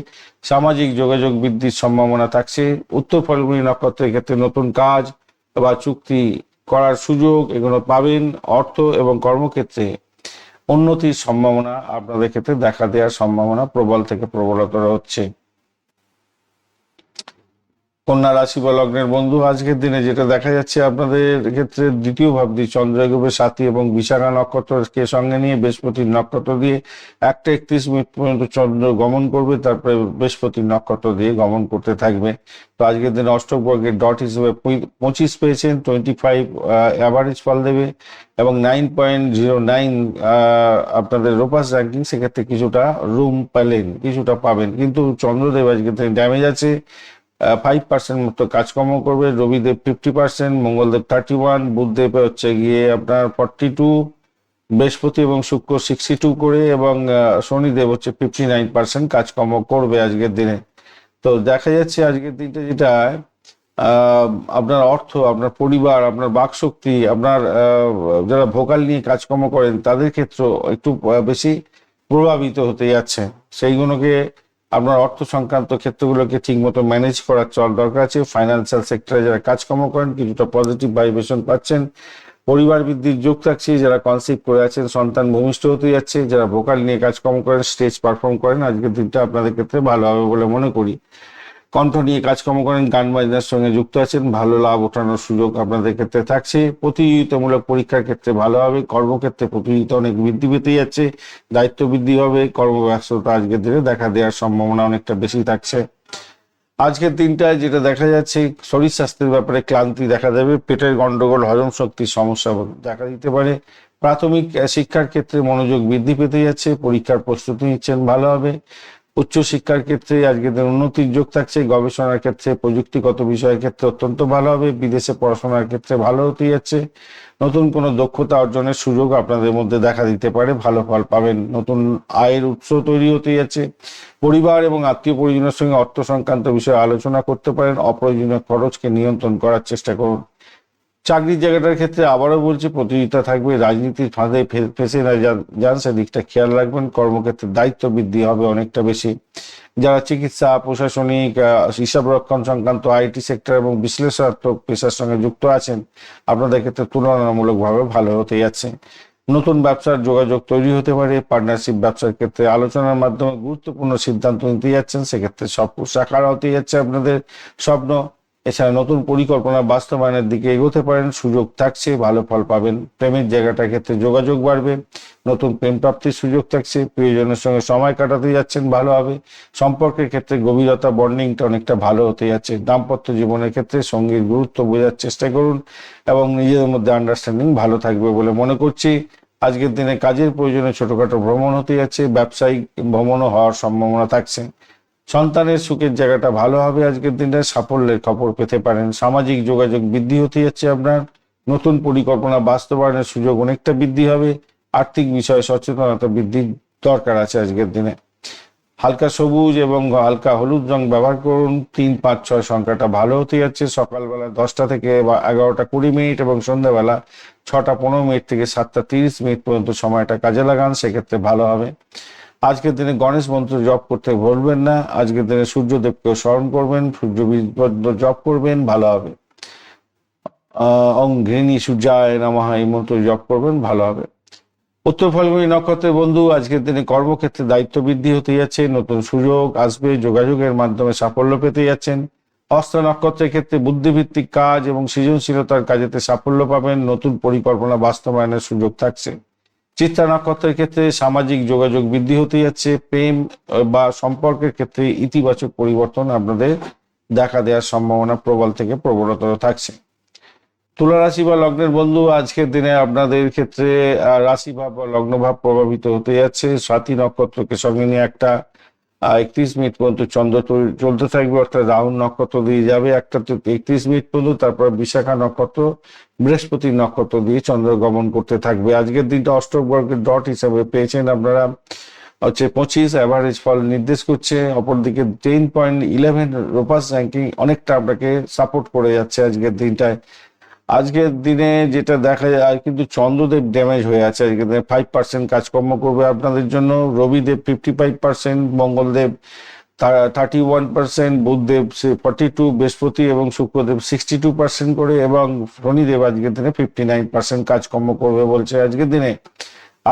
সামাজিক যোগাযোগ বৃদ্ধির সম্ভাবনা থাকছে। উত্তর ফাল্গুনী নক্ষত্রের ক্ষেত্রে নতুন কাজ বা চুক্তি করার সুযোগ এগুলো পাবেন। অর্থ এবং কর্মক্ষেত্রে উন্নতির সম্ভাবনা আপনাদের ক্ষেত্রে দেখা দেওয়ার সম্ভাবনা প্রবল থেকে প্রবলতর হচ্ছে। কন্যা রাশি বা লগ্নের বন্ধু, আজকের দিনে যেটা দেখা যাচ্ছে আপনাদের ক্ষেত্রে দ্বিতীয় ভাবটি চন্দ্রগ্রহের সাথী এবং বিশাখা নক্ষত্রকে সঙ্গে নিয়ে বৃহস্পতির নক্ষত্র দিয়ে 1টা 31 মিনিট পর্যন্ত চন্দ্র গমন করবে, তারপরে বৃহস্পতির নক্ষত্র দিয়ে গমন করতে থাকবে। তো আজকের দিনে অষ্টক বর্গের ডট হিসেবে 25 পেয়েছেন, 25 অ্যাভারেজ ফল দেবে এবং 9.09 আপনাদের রোপাস র্যাঙ্কিং, সেক্ষেত্রে কিছুটা রুম পেলেন, কিছুটা পাবেন। কিন্তু চন্দ্রদেব আজকের দিনে ড্যামেজ আছে, 5% মতো কাজকর্ম করবে। রবিদেব 50%, মঙ্গলদেব 31, বুধদেব হচ্ছে গিয়ে আপনার 42, বৃহস্পতি এবং শুক্র 62 করে, এবং শনিদেব হচ্ছে 59% কাজকর্ম করবে আজকের দিনে। তো দেখা যাচ্ছে আজকের দিনটা যেটা আপনার অর্থ, আপনার পরিবার, আপনার বাকশক্তি, আপনার যারা ভোকাল নিয়ে কাজকর্ম করেন তাদের ক্ষেত্রে একটু বেশি প্রভাবিত হতে যাচ্ছে। সেইগুলোকে আপনার অর্থ সংক্রান্ত ক্ষেত্রগুলোকে ঠিক মতো ম্যানেজ করার দরকার আছে। ফাইন্যান্সিয়াল সেক্টরে যারা কাজকর্ম করেন কিছুটা পজিটিভ ভাইব্রেশন পাচ্ছেন। পরিবার বৃদ্ধির যোগ থাকছে। যারা কনসিভ করে আছেন সন্তান ভূমিষ্ঠ হতে যাচ্ছে। যারা ভোকাল নিয়ে কাজকর্ম করেন, স্টেজ পারফর্ম করেন, আজকের দিনটা আপনাদের ক্ষেত্রে ভালো হবে বলে মনে করি। কণ্ঠ নিয়ে কাজকর্ম করেন, গান বাজনার সঙ্গে যুক্ত আছেন, ভালো লাভ ওঠানোর সুযোগ আপনাদের ক্ষেত্রে থাকছে। প্রতিযোগিতামূলক পরীক্ষার ক্ষেত্রে ভালো হবে। কর্মক্ষেত্রে প্রতিযোগিতা অনেক বৃদ্ধি পেতে যাচ্ছে, দায়িত্ব বৃদ্ধি হবে। কর্মব্যস্ততা আজকের দিনে দেখা দেওয়ার সম্ভাবনা অনেকটা বেশি থাকছে। আজকের দিনটায় যেটা দেখা যাচ্ছে, শরীর স্বাস্থ্যের ব্যাপারে ক্লান্তি দেখা দেবে, পেটের গন্ডগোল, হজম শক্তির সমস্যা দেখা দিতে পারে। প্রাথমিক শিক্ষার ক্ষেত্রে মনোযোগ বৃদ্ধি পেতে যাচ্ছে, পরীক্ষার প্রস্তুতি নিচ্ছেন, ভালো হবে। উচ্চ শিক্ষার ক্ষেত্রে আজকের দিন উন্নতির যোগ থাকছে। গবেষণার ক্ষেত্রে, প্রযুক্তিগত বিষয়ের ক্ষেত্রে অত্যন্ত ভালো হবে। বিদেশে পড়াশোনার ক্ষেত্রে ভালো হতে যাচ্ছে। নতুন কোনো দক্ষতা অর্জনের সুযোগ আপনাদের মধ্যে দেখা দিতে পারে, ভালো ফল পাবেন। নতুন আয়ের উৎস তৈরি হতে যাচ্ছে। পরিবার এবং আত্মীয় পরিজনের সঙ্গে অর্থ সংক্রান্ত বিষয়ে আলোচনা করতে পারেন। অপ্রয়োজনীয় খরচকে নিয়ন্ত্রণ করার চেষ্টা করুন। চাকরির জায়গাটার ক্ষেত্রে আবারও বলছি, প্রতিযোগিতা থাকবে, রাজনীতির ফাঁদে ফেসে না যান সেদিকটা খেয়াল রাখবেন। কর্মক্ষেত্রে দায়িত্ব বৃদ্ধি হবে অনেকটা বেশি। যারা চিকিৎসা, প্রশাসনিক, হিসাবরক্ষণ সংক্রান্ত, আইটি সেক্টর এবং বিশ্লেষণাত্মক পেশার সঙ্গে যুক্ত আছেন, আপনাদের ক্ষেত্রে তুলনামূলকভাবে ভালো হতে যাচ্ছে। নতুন ব্যবসার যোগাযোগ তৈরি হতে পারে। পার্টনারশিপ ব্যবসার ক্ষেত্রে আলোচনার মাধ্যমে গুরুত্বপূর্ণ সিদ্ধান্ত নিতে যাচ্ছেন, সেক্ষেত্রে সব সাকার হতে যাচ্ছে আপনাদের স্বপ্ন। এছাড়া নতুন পরিকল্পনা বাস্তবায়নের দিকে এগোতে পারেন, সুযোগ থাকছে, ভালো ফল পাবেন। প্রেমের জায়গাটার ক্ষেত্রে যোগাযোগ বাড়বে, নতুন প্রেম প্রাপ্তির সুযোগ থাকছে। প্রিয়জনের সঙ্গে সময় কাটাতে যাচ্ছেন, ভালো হবে। সম্পর্কের ক্ষেত্রে গভীরতা, বন্ডিংটা অনেকটা ভালো হতে যাচ্ছে। দাম্পত্য জীবনের ক্ষেত্রে সঙ্গীর গুরুত্ব বোঝার চেষ্টা করুন এবং নিজেদের মধ্যে আন্ডারস্ট্যান্ডিং ভালো থাকবে বলে মনে করছি। আজকের দিনে কাজের প্রয়োজনে ছোটখাটো ভ্রমণ হতে যাচ্ছে, ব্যবসায়িক ভ্রমণও হওয়ার সম্ভাবনা থাকছে। সন্তানের সুখের জায়গাটা ভালো হবে। আজকের দিনে সাফল্যের খবর পেতে পারেন। সামাজিক যোগাযোগ বৃদ্ধি হতে যাচ্ছে আপনার। নতুন পরিকল্পনা বাস্তবায়নের সুযোগ অনেকটা বৃদ্ধি হবে। আর্থিক বিষয়ে সচেতনতা বৃদ্ধির দরকার আছে আজকের দিনে। হালকা সবুজ এবং হালকা হলুদ রং ব্যবহার করুন। 3, 5, 6 সংখ্যাটা ভালো হতে যাচ্ছে। সকালবেলা 10টা থেকে 11টা 20 মিনিট এবং সন্ধ্যাবেলা 6টা 15 মিনিট থেকে 7টা 30 মিনিট পর্যন্ত সময়টা কাজে লাগান, সেক্ষেত্রে ভালো হবে। আজকের দিনে গণেশ মন্ত্র জপ করতে ভুলবেন না। আজকের দিনে সূর্যদেবকেও স্মরণ করবেন, সূর্য বীজ জপ করবেন, ভালো হবে। ওং ঘৃণী সূর্যায় নমঃ এই মন্ত্র জপ করবেন, ভালো হবে। উত্তর ফাল্গুনী নক্ষত্রের বন্ধু, আজকের দিনে কর্মক্ষেত্রে দায়িত্ব বৃদ্ধি হতে যাচ্ছে, নতুন সুযোগ আসবে, যোগাযোগের মাধ্যমে সাফল্য পেতে যাচ্ছেন। হস্ত নক্ষত্রের ক্ষেত্রে বুদ্ধিভিত্তিক কাজ এবং সৃজনশীলতার কাজেতে সাফল্য পাবেন, নতুন পরিকল্পনা বাস্তবায়নের সুযোগ থাকছে। চিত্রা নক্ষত্রের ক্ষেত্রে সামাজিক যোগাযোগ বৃদ্ধি হতে যাচ্ছে। প্রেম বা সম্পর্কের ক্ষেত্রে ইতিবাচক পরিবর্তন আপনাদের দেখা দেওয়ার সম্ভাবনা প্রবল থেকে প্রবলতর থাকছে। তুলা রাশি বা লগ্নের বন্ধু, আজকের দিনে আপনাদের ক্ষেত্রে রাশি ভাব বা লগ্ন ভাব প্রভাবিত হতে যাচ্ছে। স্বাতী নক্ষত্রকে সঙ্গে নিয়ে 1টা 31 মিনিট পর্যন্ত চন্দ্র চলতে থাকবে, অর্থাৎ রাহু নক্ষত্র দিয়ে যাবে 1টা 31 মিনিট পর্যন্ত। তারপর বিশাখা নক্ষত্র, বৃহস্পতি নক্ষত্র দিয়ে চন্দ্র গমন করতে থাকবে। আজকের দিনটা অষ্টক বর্গের ডট হিসাবে পেয়েছেন আপনারা। হচ্ছে 25, অ্যাভারেজ ফল নির্দেশ করছে। অপরদিকে 10.11 রোপাস র্যাঙ্কিং অনেকটা আপনাকে সাপোর্ট করে যাচ্ছে আজকের দিনটায়। আজকের দিনে যেটা দেখা যায়, কিন্তু চন্দ্রদেব ড্যামেজ হয়ে আছে আজকের দিনে, 5% কাজকর্ম করবে আপনাদের জন্য। রবিদেব 55%, মঙ্গলদেব 31%, বুধদেব 42, বৃহস্পতি এবং শুক্রদেব 62% করে, এবং শনিদেব আজকের দিনে 59% কাজকর্ম করবে বলছে আজকের দিনে।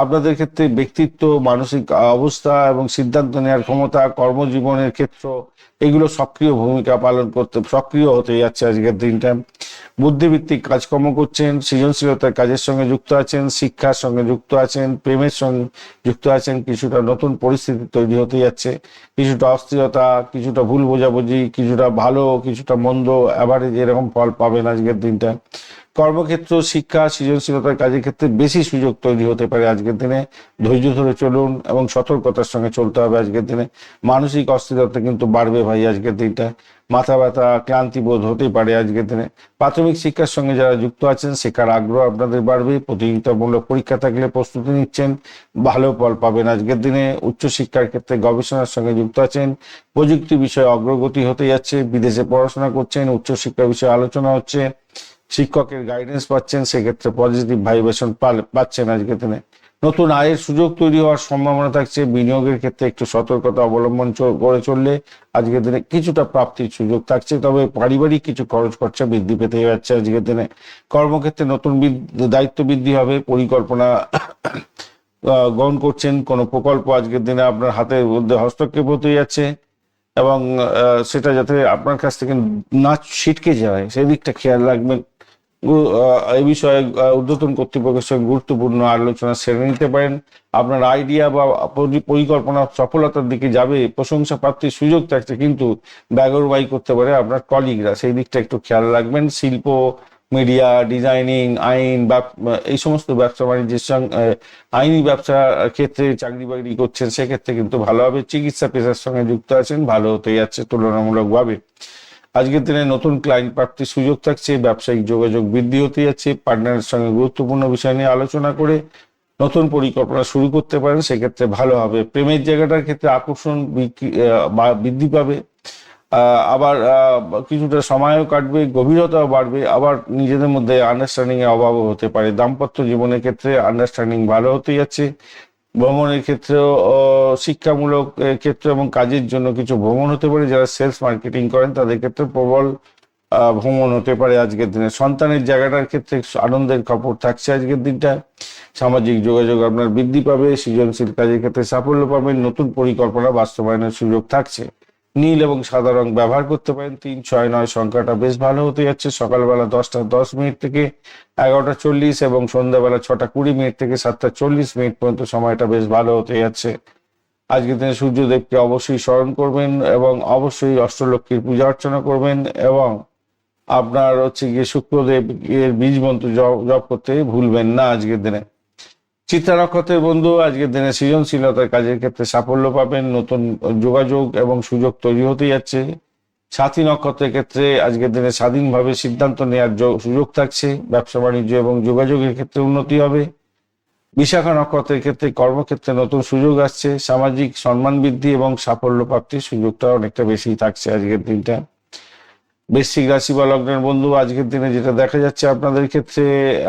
আপনাদের ক্ষেত্রে ব্যক্তিত্ব, মানসিক অবস্থা এবং সিদ্ধান্ত নেওয়ার ক্ষমতা, কর্মজীবনের ক্ষেত্র, এগুলো সক্রিয় ভূমিকা পালন করতে, সক্রিয় হতে যাচ্ছে আজকের দিনটা। বুদ্ধিভিত্তিক কাজকর্ম করছেন, সৃজনশীলতার কাজের সঙ্গে যুক্ত আছেন, শিক্ষার সঙ্গে যুক্ত আছেন, প্রেমের সঙ্গে যুক্ত আছেন। কিছুটা নতুন পরিস্থিতি তৈরি হতে যাচ্ছে, কিছুটা অস্থিরতা, কিছুটা ভুল বোঝাবুঝি, কিছুটা ভালো, কিছুটা মন্দ, অ্যাভারেজ এরকম ফল পাবেন আজকের দিনটা। কর্মক্ষেত্র, শিক্ষা, সৃজনশীলতার কাজের ক্ষেত্রে বেশি সুযোগ তৈরি হতে পারে আজকের দিনে। ধৈর্য ধরে চলুন এবং সতর্কতার সঙ্গে চলতে হবে আজকের দিনে। মানসিক অস্থিরতা কিন্তু বাড়বে ভাই আজকের দিনটা। মাথা ব্যথা, ক্লান্তি বোধ হতেই পারে আজকের দিনে। প্রাথমিক শিক্ষার সঙ্গে যারা যুক্ত আছেন, শেখার আগ্রহ আপনাদের বাড়বে। প্রতিযোগিতামূলক পরীক্ষা থাকলে প্রস্তুতি নিচ্ছেন, ভালো ফল পাবেন আজকের দিনে। উচ্চশিক্ষার ক্ষেত্রে গবেষণার সঙ্গে যুক্ত আছেন, প্রযুক্তি বিষয়ে অগ্রগতি হতে যাচ্ছে। বিদেশে পড়াশোনা করছেন, উচ্চশিক্ষা বিষয়ে আলোচনা হচ্ছে, শিক্ষকের গাইডেন্স পাচ্ছেন, সেক্ষেত্রে পজিটিভ ভাইব্রেশন পাচ্ছেন আজকের দিনে। নতুন আয়ের সুযোগ তৈরি হওয়ার সম্ভাবনা থাকছে। বিনিয়োগের ক্ষেত্রে একটু সতর্কতা অবলম্বন করে চললে আজকের দিনে কিছুটা প্রাপ্তির সুযোগ থাকছে, তবে পারিবারিক কিছু খরচ খরচা বৃদ্ধি পেতে যাচ্ছে আজকের দিনে। কর্মক্ষেত্রে নতুন দায়িত্ব বৃদ্ধি হবে, পরিকল্পনা গ্রহণ করছেন, কোনো প্রকল্প আজকের দিনে আপনার হাতের মধ্যে হস্তক্ষেপ হতে যাচ্ছে, এবং সেটা যাতে আপনার কাছ থেকে না ছিটকে যায় সেদিকটা খেয়াল রাখবেন। এই বিষয়ে ঊর্ধ্বতন কর্তৃপক্ষের সঙ্গে গুরুত্বপূর্ণ আলোচনা সেরে নিতে পারেন। আপনার আইডিয়া বা পরিকল্পনা সফলতার দিকে যাবে, প্রশংসা প্রাপ্তির সুযোগ থাকছে, কিন্তু ব্যয়বহুল করতে পারে আপনার কলিগরা, সেই দিকটা একটু খেয়াল রাখবেন। শিল্প, মিডিয়া, ডিজাইনিং, আইন বা এই সমস্ত ব্যবসা বাণিজ্যের সঙ্গে, আইনি ব্যবসা ক্ষেত্রে চাকরি বাকরি করছেন, সেক্ষেত্রে কিন্তু ভালো হবে। চিকিৎসা পেশার সঙ্গে যুক্ত আছেন, ভালো হতে যাচ্ছে তুলনামূলকভাবে। আজকের দিনে নতুন ক্লায়েন্ট প্রাপ্তির সুযোগ থাকছে, ব্যবসায়িক যোগাযোগ বৃদ্ধি হতে যাচ্ছে। পার্টনারের সঙ্গে গুরুত্বপূর্ণ বিষয় নিয়ে আলোচনা করে নতুন পরিকল্পনা শুরু করতে পারেন, সেক্ষেত্রে ভালো হবে। প্রেমের জায়গাটার ক্ষেত্রে আকর্ষণ বৃদ্ধি পাবে, আবার কিছুটা সময়ও কাটবে, গভীরতাও বাড়বে, আবার নিজেদের মধ্যে আন্ডারস্ট্যান্ডিং এর অভাবও হতে পারে। দাম্পত্য জীবনের ক্ষেত্রে আন্ডারস্ট্যান্ডিং ভালো হতে যাচ্ছে। ভ্রমণের ক্ষেত্রেও, শিক্ষামূলক ক্ষেত্রে এবং কাজের জন্য কিছু ভ্রমণ হতে পারে। যারা সেলস মার্কেটিং করেন তাদের ক্ষেত্রে প্রবল ভ্রমণ হতে পারে আজকের দিনে। সন্তানের জায়গাটার ক্ষেত্রে আনন্দের খবর থাকছে আজকের দিনটা। সামাজিক যোগাযোগ আপনার বৃদ্ধি পাবে, সৃজনশীল কাজের ক্ষেত্রে সাফল্য পাবেন, নতুন পরিকল্পনা বাস্তবায়নের সুযোগ থাকছে। নীল এবং সাদা রং ব্যবহার করতে পারেন। 3, 6, 9 সংখ্যাটা বেশ ভালো হতে যাচ্ছে। সকালবেলা 10:10 থেকে 11:40 এবং সন্ধ্যাবেলা 6:20 থেকে 7:40 পর্যন্ত সময়টা বেশ ভালো হতে যাচ্ছে। আজকের দিনে সূর্যদেবকে অবশ্যই স্মরণ করবেন এবং অবশ্যই অষ্টলক্ষ্মীর পূজা অর্চনা করবেন, এবং আপনার হচ্ছে গিয়ে শুক্রদেব এর বীজ মন্ত্র জপ করতে ভুলবেন না আজকের দিনে। চিত্রা নক্ষত্রের বন্ধু, আজকের দিনে সৃজনশীলতার কাজের ক্ষেত্রে সাফল্য পাবেন, নতুন যোগাযোগ এবং সুযোগ তৈরি হতে যাচ্ছে। সাথী নক্ষত্রের ক্ষেত্রে আজকের দিনে স্বাধীনভাবে সিদ্ধান্ত নেওয়ার সুযোগ থাকছে, ব্যবসা বাণিজ্য এবং যোগাযোগের ক্ষেত্রে উন্নতি হবে। বিশাখা নক্ষত্রের ক্ষেত্রে কর্মক্ষেত্রে নতুন সুযোগ আসছে, সামাজিক সম্মান বৃদ্ধি এবং সাফল্য প্রাপ্তির সুযোগটা অনেকটা বেশি থাকছে আজকের দিনটা। বৃশ্চিক রাশি বা লগ্নের বন্ধু, আজকের দিনে যেটা দেখা যাচ্ছে আপনাদের ক্ষেত্রে,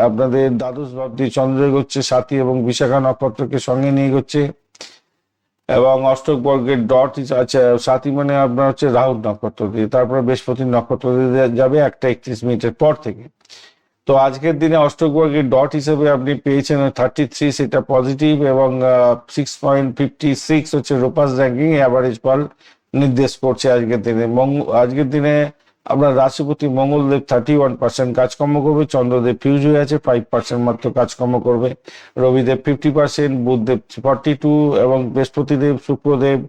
আপনাদের দ্বাদশ ভাবটি চন্দ্র এগোচ্ছে সাথী এবং বিশাখা নক্ষত্রকে সঙ্গে নিয়ে এগোচ্ছে, এবং অষ্টক বর্গের ডট আছে সাথী, মানে আপনার হচ্ছে রাহুর নক্ষত্র দিয়ে, তারপরে বৃহস্পতির নক্ষত্র দিয়ে যাবে 1:31 পর থেকে। তো আজকের দিনে অষ্টক বর্গের ডট হিসেবে আপনি পেয়েছেন 33, সেটা পজিটিভ, এবং 6.56 হচ্ছে রোপাস র্যাঙ্কিং, অ্যাভারেজ ফল নির্দেশ করছে আজকের দিনে। আজকের দিনে আপনার রাশিপতি মঙ্গলদেব 31% কাজকর্ম করবে, চন্দ্রদেব ফিউজ হয়ে আছে, 5% মাত্র কাজকর্ম করবে। রবিদেব 50%, বুধদেব 42, এবং বৃহস্পতিদেব, শুক্রদেব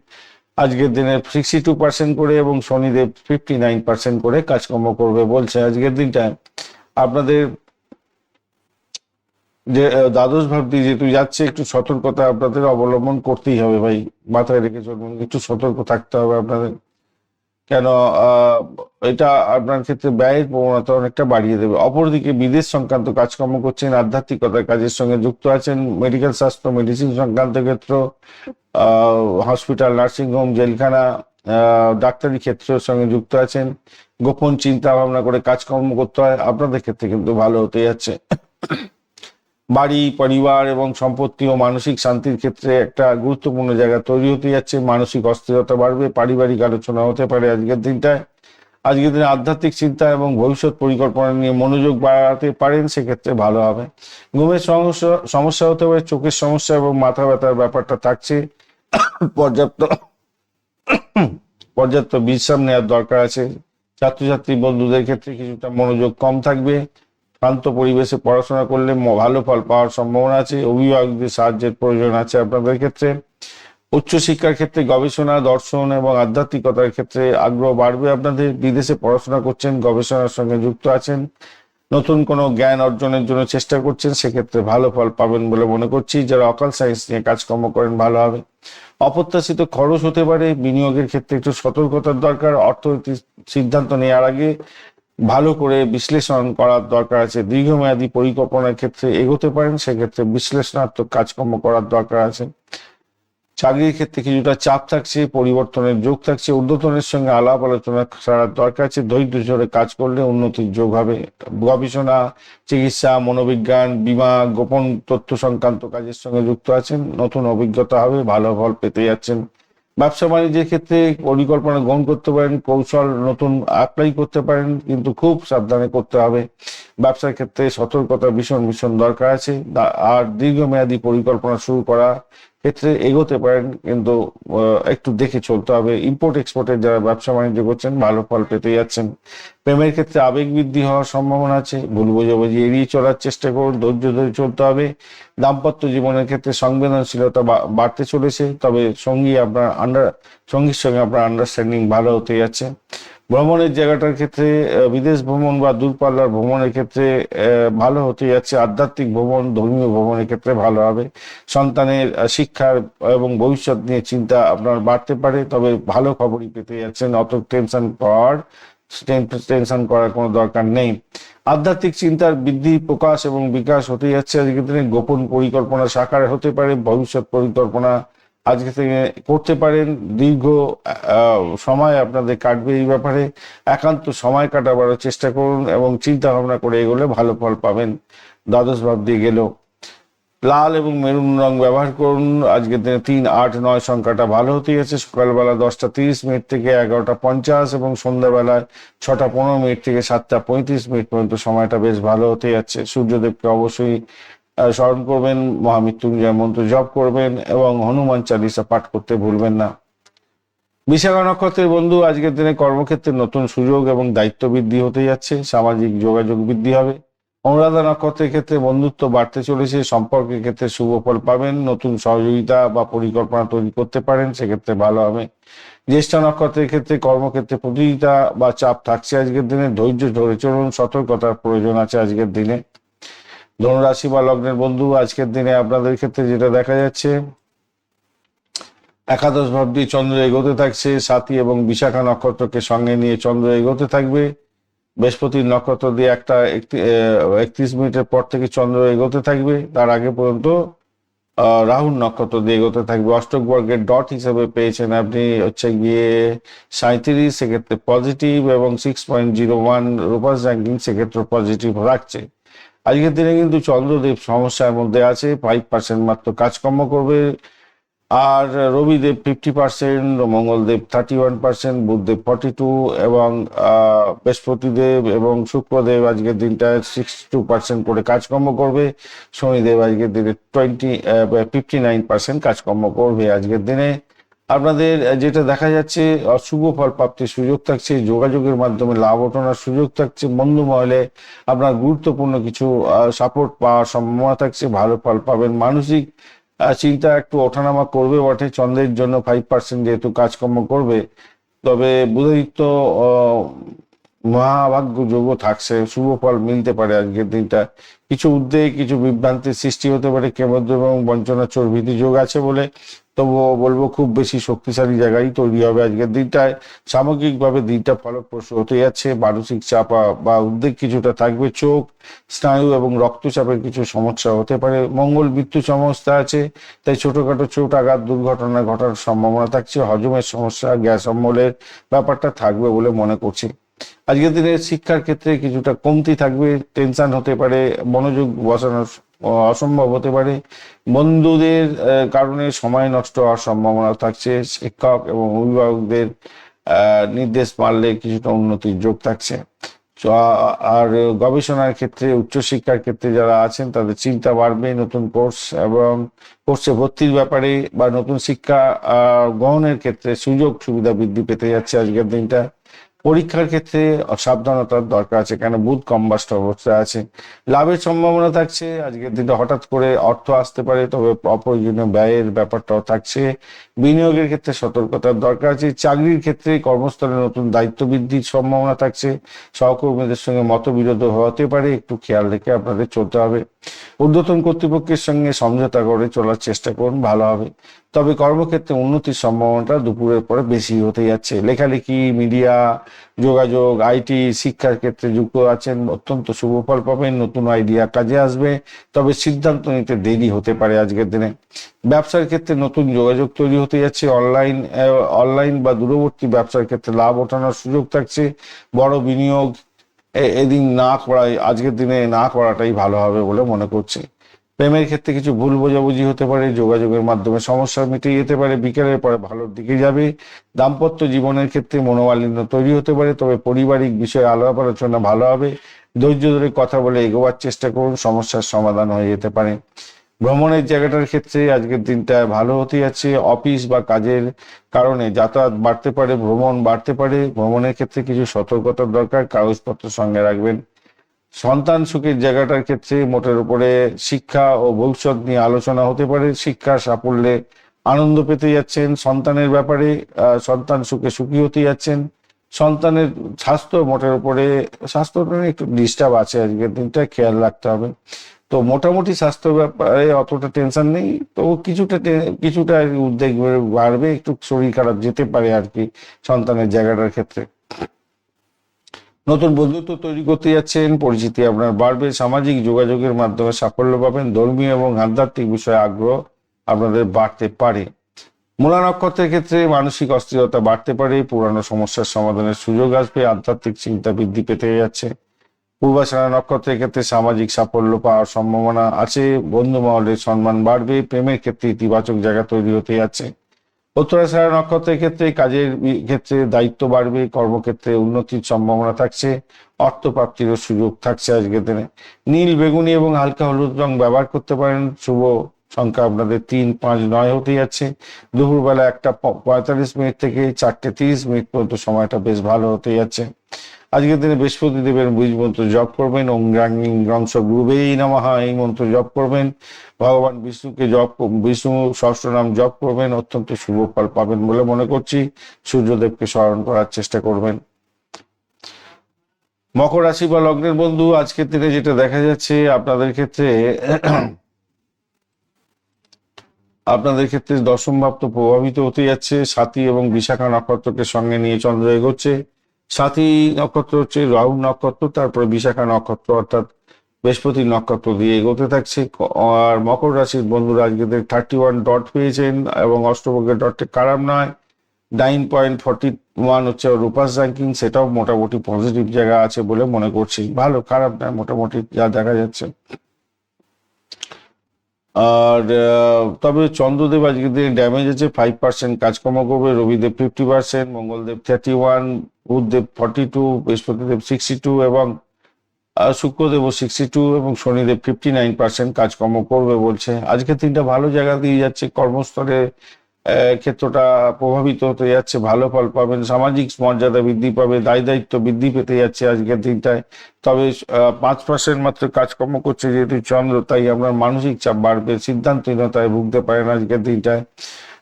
আজকের দিনে 62% করে, এবং শনিদেব 59% করে কাজকর্ম করবে বলছে আজকের দিনটা। আপনাদের যে দ্বাদশ ভাবটি যেহেতু যাচ্ছে, একটু সতর্কতা আপনাদের অবলম্বন করতেই হবে ভাই, মাথায় রেখে চলবেন, একটু সতর্ক থাকতে হবে আপনাদের। কেন এটা আপনার ক্ষেত্রে ব্যয়ের প্রবণতা অনেকটা বাড়িয়ে দেবে। অপরদিকে বিদেশ সংক্রান্ত কাজকর্ম করছেন, আধ্যাত্মিকতার কাজের সঙ্গে যুক্ত আছেন, মেডিকেল স্বাস্থ্য, মেডিসিন সংক্রান্ত ক্ষেত্র, হসপিটাল, নার্সিংহোম, জেলখানা, ডাক্তারি ক্ষেত্রের সঙ্গে যুক্ত আছেন, গোপন চিন্তা ভাবনা করে কাজকর্ম করতে হয়, আপনাদের ক্ষেত্রে কিন্তু ভালো হতে যাচ্ছে। বাড়ি, পরিবার এবং সম্পত্তি ও মানসিক শান্তির ক্ষেত্রে একটা গুরুত্বপূর্ণ জায়গা তৈরি হতে যাচ্ছে। মানসিক অস্থিরতা বাড়বে, পারিবারিক আলোচনা হতে পারে আজকের দিনটায়। আজকের দিনে আধ্যাত্মিক চিন্তা এবং ভবিষ্যৎ পরিকল্পনা নিয়ে মনোযোগ বাড়াতে পারেন, সেক্ষেত্রে ভালো হবে। ঘুমের সমস্যা হতে পারে, চোখের সমস্যা এবং মাথা ব্যথার ব্যাপারটা থাকছে। পর্যাপ্ত পর্যাপ্ত বিশ্রাম নেওয়ার দরকার আছে। ছাত্রছাত্রী বন্ধুদের ক্ষেত্রে কিছুটা মনোযোগ কম থাকবে। শান্ত পরিবেশে পড়াশোনা করলে ভালো ফল পাওয়ার সম্ভাবনা আছে। অভিভাবকদের সাহায্যের প্রয়োজন আছে আপনাদের ক্ষেত্রে। উচ্চশিক্ষার ক্ষেত্রে গবেষণা, দর্শন এবং আধ্যাত্মিকতার ক্ষেত্রে আগ্রহ বাড়বে আপনাদের। বিদেশে পড়াশোনা করছেন, গবেষণার সঙ্গে যুক্ত আছেন, নতুন কোনো জ্ঞান অর্জনের জন্য চেষ্টা করছেন, সেক্ষেত্রে ভালো ফল পাবেন বলে মনে করছি। যারা অকাল সায়েন্স নিয়ে কাজকর্ম করেন ভালো হবে। অপ্রত্যাশিত খরচ হতে পারে, বিনিয়োগের ক্ষেত্রে একটু সতর্কতার দরকার। অর্থনৈতিক সিদ্ধান্ত নেওয়ার আগে ভালো করে বিশ্লেষণ করার দরকার আছে। দীর্ঘমেয়াদী পরিকল্পনার ক্ষেত্রে এগোতে পারেন, সেক্ষেত্রে বিশ্লেষণাত্মক কাজকর্ম করার দরকার আছে। চাকরির ক্ষেত্রে কিছুটা চাপ থাকছে, পরিবর্তনের যোগ থাকছে। ঊর্ধ্বতনের সঙ্গে আলাপ আলোচনা করার দরকার আছে। ধৈর্য ধরে কাজ করলে উন্নতির যোগ হবে। গবেষণা, চিকিৎসা, মনোবিজ্ঞান, বীমা, গোপন তথ্য সংক্রান্ত কাজের সঙ্গে যুক্ত আছেন, নতুন অভিজ্ঞতা হবে, ভালো ফল পেতে যাচ্ছেন। ব্যবসা বাণিজ্যের ক্ষেত্রে পরিকল্পনা গ্রহণ করতে পারেন, কৌশল নতুন অ্যাপ্লাই করতে পারেন, কিন্তু খুব সাবধানে করতে হবে। ব্যবসার ক্ষেত্রে সতর্কতা ভীষণ ভীষণ দরকার আছে। আর দীর্ঘমেয়াদী পরিকল্পনা শুরু করা ক্ষেত্রে এগোতে পারেন, কিন্তু একটু দেখে চলতে হবে। ইম্পোর্ট এক্সপোর্টের যারা ব্যবসা বাণিজ্য করছেন ভালো ফল পেতে যাচ্ছেন। প্রেমের ক্ষেত্রে আবেগ বৃদ্ধি হওয়ার সম্ভাবনা আছে, ভুল বোঝাবুঝি এড়িয়ে চলার চেষ্টা করুন, ধৈর্য ধরে চলতে হবে। দাম্পত্য জীবনের ক্ষেত্রে সংবেদনশীলতা বাড়তে চলেছে, তবে সঙ্গীর সঙ্গে আপনার আন্ডারস্ট্যান্ডিং ভালো হতে যাচ্ছে। ভ্রমণের জায়গাটার ক্ষেত্রে বিদেশ ভ্রমণ বা দূরপাল্লার ভ্রমণের ক্ষেত্রে ভালো হতে যাচ্ছে। আধ্যাত্মিক ভ্রমণ, ধর্মীয় ভ্রমণের ক্ষেত্রে ভালো হবে। সন্তানের শিক্ষার এবং ভবিষ্যৎ নিয়ে চিন্তা আপনার বাড়তে পারে, তবে ভালো খবরই পেতে যাচ্ছেন। অত টেনশন করার কোনো দরকার নেই। আধ্যাত্মিক চিন্তার বৃদ্ধি, প্রকাশ এবং বিকাশ হতে যাচ্ছে আজকের দিনে। গোপন পরিকল্পনা সাকার হতে পারে, ভবিষ্যৎ পরিকল্পনা আজকে থেকে করতে পারেন। দীর্ঘ সময় আপনাদের কাটবে এই ব্যাপারে। একান্ত সময় কাটাবার চেষ্টা করুন এবং চিন্তা ভাবনা করে এগোলে ভালো ফল পাবেন। দ্বাদশ ভাব দিয়ে গেল। লাল এবং মেরুন রং ব্যবহার করুন। আজকের দিনে 3, 8, 9 সংখ্যাটা ভালো হতে গেছে। সকালবেলা 10:30 থেকে 11:50 এবং সন্ধ্যাবেলায় 6:15 থেকে 7:35 পর্যন্ত সময়টা বেশ ভালো হতে যাচ্ছে। সূর্যদেবকে অবশ্যই স্মরণ করবেন, মহামৃত্যুঞ্জয় মন্ত্র জপ করবেন এবং হনুমান চালিসা পাঠ করতে ভুলবেন না। বিশাখা নক্ষত্রের বন্ধু, আজকের দিনে কর্মক্ষেত্রে নতুন সুযোগ এবং দায়িত্ব বৃদ্ধি হতে যাচ্ছে, সামাজিক যোগাযোগ বৃদ্ধি হবে। অনুরাধা নক্ষত্রের ক্ষেত্রে বন্ধুত্ব বাড়তে চলেছে, সম্পর্কের ক্ষেত্রে শুভ ফল পাবেন, নতুন সহযোগিতা বা পরিকল্পনা তৈরি করতে পারেন, সেক্ষেত্রে ভালো হবে। জ্যেষ্ঠা নক্ষত্রের ক্ষেত্রে কর্মক্ষেত্রে প্রতিযোগিতা বা চাপ থাকছে আজকের দিনে, ধৈর্য ধরে চলুন, সতর্কতার প্রয়োজন আছে আজকের দিনে। ধনুরাশি বা লগ্নের বন্ধু, আজকের দিনে আপনাদের ক্ষেত্রে যেটা দেখা যাচ্ছে, একাদশ ভাব দিয়ে চন্দ্র এগোতে থাকছে। সাথী এবং বিশাখা নক্ষত্রকে সঙ্গে নিয়ে চন্দ্র এগোতে থাকবে। বৃহস্পতির নক্ষত্র দিয়ে 1:31 পর থেকে চন্দ্র এগোতে থাকবে। তার আগে পর্যন্ত রাহুর নক্ষত্র দিয়ে এগোতে থাকবে। অষ্টক বর্গের ডট হিসেবে পেয়েছেন আপনি হচ্ছে গিয়ে 37, সেক্ষেত্রে পজিটিভ, এবং 6.01 রূপাস র্যাঙ্কিং, সেক্ষেত্রে পজিটিভ রাখছে। আজকের দিনে কিন্তু চন্দ্রদেব সমস্যার মধ্যে আছে, 5% মাত্র কাজকর্ম করবে। আর রবিদেব 50%, মঙ্গলদেব 31%, বুধদেব 42, এবং বৃহস্পতিদেব এবং শুক্রদেব আজকের দিনটায় 62% করে কাজকর্ম করবে। শনিদেব আজকের দিনে 59% কাজকর্ম করবে। আজকের দিনে আপনাদের যেটা দেখা যাচ্ছে, শুভ ফল প্রাপ্তির সুযোগ থাকছে, যোগাযোগের মাধ্যমে লাভ ওঠানোর সুযোগ থাকছে, বন্ধু মহলে আপনার গুরুত্বপূর্ণ কিছু সাপোর্ট পাওয়ার সম্ভাবনা থাকছে, ভালো ফল পাবেন। মানসিক চিন্তা একটু ওঠানামা করবে বটে, চন্দ্রের জন্য 5% যেহেতু কাজকর্ম করবে। তবে বুধাদিত্য মহাভাগ্য যোগ থাকছে, শুভ ফল মিলতে পারে আজকের দিনটা। কিছু উদ্বেগ, কিছু বিভ্রান্তির সৃষ্টি হতে পারে, কেমদ্র এবং বঞ্চনা চোর ভীতি যোগ আছে বলে, তবুও বলবো খুব বেশি শক্তিশালী জায়গায় তৈরি হবে আজকের দিনটায়। সামগ্রিকভাবে দিনটা ফলপ্রসূ হতে যাচ্ছে। মানসিক চাপ বা উদ্বেগ কিছুটা থাকবে, চোখ, স্নায়ু এবং রক্তচাপের কিছু সমস্যা হতে পারে। মঙ্গল মৃত্যু সমস্যা আছে, তাই ছোটখাটো চোট আঘাত দুর্ঘটনা ঘটার সম্ভাবনা থাকছে। হজমের সমস্যা, গ্যাস অম্বলের ব্যাপারটা থাকবে বলে মনে করছি। আজকের দিনে শিক্ষার ক্ষেত্রে কিছুটা কমতি থাকবে, টেনশন হতে পারে, মনোযোগ বসানো অসম্ভব হতে পারে। বন্ধুদের কারণে সময় নষ্ট হওয়ার সম্ভাবনা থাকছে। শিক্ষক এবং অভিভাবকদের নির্দেশ মানলে কিছুটা উন্নতির যোগ থাকছে। আর গবেষণার ক্ষেত্রে, উচ্চশিক্ষার ক্ষেত্রে যারা আছেন তাদের চিন্তা বাড়বে নতুন কোর্স এবং কোর্সে ভর্তির ব্যাপারে বা নতুন শিক্ষা গ্রহণের ক্ষেত্রে সুযোগ সুবিধা বৃদ্ধি পেতে যাচ্ছে আজকের দিনটা। পরীক্ষার ক্ষেত্রে সাবধানতার দরকার আছে, কেন বুধ কম্বাস্ট অবস্থায় আছে। লাভের সম্ভাবনা থাকছে আজকের দিনটা, হঠাৎ করে অর্থ আসতে পারে, তবে অপ্রয়োজনীয় ব্যয়ের ব্যাপারটাও থাকছে। বিনিয়োগের ক্ষেত্রে সতর্কতার দরকার আছে। চাকরির ক্ষেত্রে কর্মস্থলে নতুন দায়িত্ব বৃদ্ধির সম্ভাবনা থাকছে। সহকর্মীদের সঙ্গে মতবিরোধ হতে পারে, একটু খেয়াল রেখে আপনাদের চলতে হবে। ঊর্ধ্বতন কর্তৃপক্ষের সঙ্গে সমঝোতা করে চলার চেষ্টা করুন, ভালো হবে। তবে কর্মক্ষেত্রে উন্নতির সম্ভাবনাটা দুপুরের পরে বেশি হতে যাচ্ছে। লেখালেখি, মিডিয়া, যোগাযোগ, আইটি, শিক্ষার ক্ষেত্রে যুক্ত আছেন, অত্যন্ত শুভ ফল পাবেন। নতুন আইডিয়া কাজে আসবে, তবে সিদ্ধান্ত নিতে দেরি হতে পারে আজকের দিনে। ব্যবসার ক্ষেত্রে নতুন যোগাযোগ তৈরি হতে যাচ্ছে। অনলাইন বা দূরবর্তী ব্যবসার ক্ষেত্রে লাভ ওঠানোর সুযোগ থাকছে। বড় বিনিয়োগ এদিন না করাই, আজকের দিনে না করাটাই ভালো হবে বলে মনে করছি। প্রেমের ক্ষেত্রে কিছু ভুল বোঝাবুঝি হতে পারে, যোগাযোগের মাধ্যমে সমস্যা মিটে যেতে পারে, বিকেলের পরে ভালোর দিকে যাবে। দাম্পত্য জীবনের ক্ষেত্রে মনোমালিন্য তৈরি হতে পারে, তবে পারিবারিক বিষয়ে আলাপ আলোচনা ভালো হবে। ধৈর্য ধরে কথা বলে এগোবার চেষ্টা করুন, সমস্যার সমাধান হয়ে যেতে পারে। ভ্রমণের জায়গাটার ক্ষেত্রে আজকের দিনটা ভালো হতে যাচ্ছে। অফিস বা কাজের কারণে যাতায়াত বাড়তে পারে, ভ্রমণ বাড়তে পারে। ভ্রমণের ক্ষেত্রে কিছু সতর্কতার দরকার, কাগজপত্র সঙ্গে রাখবেন। সন্তান সুখের জায়গাটার ক্ষেত্রে মোটের উপরে শিক্ষা ও ভবিষ্যৎ নিয়ে আলোচনা হতে পারে। শিক্ষা সাফল্যে আনন্দ পেতে যাচ্ছেন। সন্তানের ব্যাপারে সন্তান সুখে সুখী হতে যাচ্ছেন। সন্তানের স্বাস্থ্য, মোটের উপরে স্বাস্থ্যটা একটু ডিস্টার্ব আছে আজকের দিনটা, খেয়াল রাখতে হবে। তো মোটামুটি স্বাস্থ্য ব্যাপারে অতটা টেনশন নেই, তো কিছুটা উদ্বেগ বাড়বে, একটু শরীর খারাপ যেতে পারে আর কি সন্তানের জায়গাটার ক্ষেত্রে। নতুন বন্ধুত্ব তৈরি করতে যাচ্ছেন, পরিচিতি আপনার বাড়বে। সামাজিক যোগাযোগের মাধ্যমে সাফল্য পাবেন। ধর্মীয় এবং আধ্যাত্মিক বিষয়ে আগ্রহ আপনাদের বাড়তে পারে। মূলা নক্ষত্রের ক্ষেত্রে মানসিক অস্থিরতা বাড়তে পারে, পুরানো সমস্যার সমাধানের সুযোগ আসবে, আধ্যাত্মিক চিন্তা বৃদ্ধি পেতে যাচ্ছে। পূর্বাষাঢ়া নক্ষত্রের ক্ষেত্রে সামাজিক সাফল্য পাওয়ার সম্ভাবনা আছে, বন্ধু মহলের সম্মান বাড়বে। প্রেমের ক্ষেত্রে ইতিবাচক জায়গা তৈরি হতে যাচ্ছে। উত্তরাষাঢ়া নক্ষত্রের ক্ষেত্রে কাজের ক্ষেত্রে দায়িত্ব বাড়বে, কর্মক্ষেত্রে উন্নতির সম্ভাবনা থাকছে, অর্থ প্রাপ্তিরও সুযোগ থাকছে আজকের দিনে। নীল, বেগুনি এবং হালকা হলুদ রং ব্যবহার করতে পারেন। শুভ সংখ্যা আপনাদের 3, 5, 9 হতে যাচ্ছে। দুপুরবেলা 1:45 থেকে 4:30 পর্যন্ত সময়টা বেশ ভালো হতে যাচ্ছে। আজকের দিনে বৃহস্পতি দেবের বীজ মন্ত্র জপ করবেন। ওং গ্রাং গ্রংশ গুরুবেই নমঃ, এই মন্ত্র জপ করবেন। ভগবান বিষ্ণুকে বিষ্ণু সহস্রনাম জপ করবেন, অত্যন্ত শুভ ফল পাবেন বলে মনে করছি। সূর্যদেবকে স্মরণ করার চেষ্টা করবেন। মকর রাশি বা লগ্নের বন্ধু, আজকের দিনে যেটা দেখা যাচ্ছে আপনাদের ক্ষেত্রে দশম ভাব তো প্রভাবিত হতে যাচ্ছে। সাথী এবং বিশাখা নক্ষত্রকে সঙ্গে নিয়ে চন্দ্র এগোচ্ছে। সাথী নক্ষত্র হচ্ছে রাহু নক্ষত্র, তারপরে বিশাখা নক্ষত্র অর্থাৎ বৃহস্পতি নক্ষত্র দিয়ে এগোতে থাকছে। আর মকর রাশির বন্ধুরা আজকে 31 ডট পেয়েছেন এবং অষ্টভোগের ডটটা খারাপ নয়। 9.41 হচ্ছে রূপাস র্যাঙ্কিং, সেটাও মোটামুটি পজিটিভ জায়গা আছে বলে মনে করছি। ভালো, খারাপ নয়, মোটামুটি যা দেখা যাচ্ছে। আর তবে চন্দ্রদেব আজকে দিনে ড্যামেজ আছে, 5% কাজকর্ম করবে। রবিদেব 50%, মঙ্গলদেব 31, বুধদেব 42, বৃহস্পতিদেব 62 এবং শুক্রদেব 62 এবং শনিদেব 59% কাজকর্ম করবে বলছে। আজকে তিনটা ভালো জায়গা দিয়ে যাচ্ছে। কর্মস্থলে ক্ষেত্রটা প্রভাবিত হতে যাচ্ছে, ভালো ফল পাবেন। সামাজিক মর্যাদা বৃদ্ধি পাবে, দায়িত্ব বৃদ্ধি পেতে যাচ্ছে আজকের দিনটায়। তবে 5% মাত্র কাজকর্ম করছে যেহেতু চন্দ্র, তাই আপনার মানসিক চাপ বাড়বে, সিদ্ধান্তহীনতায় ভুগতে পারেন আজকের দিনটায়।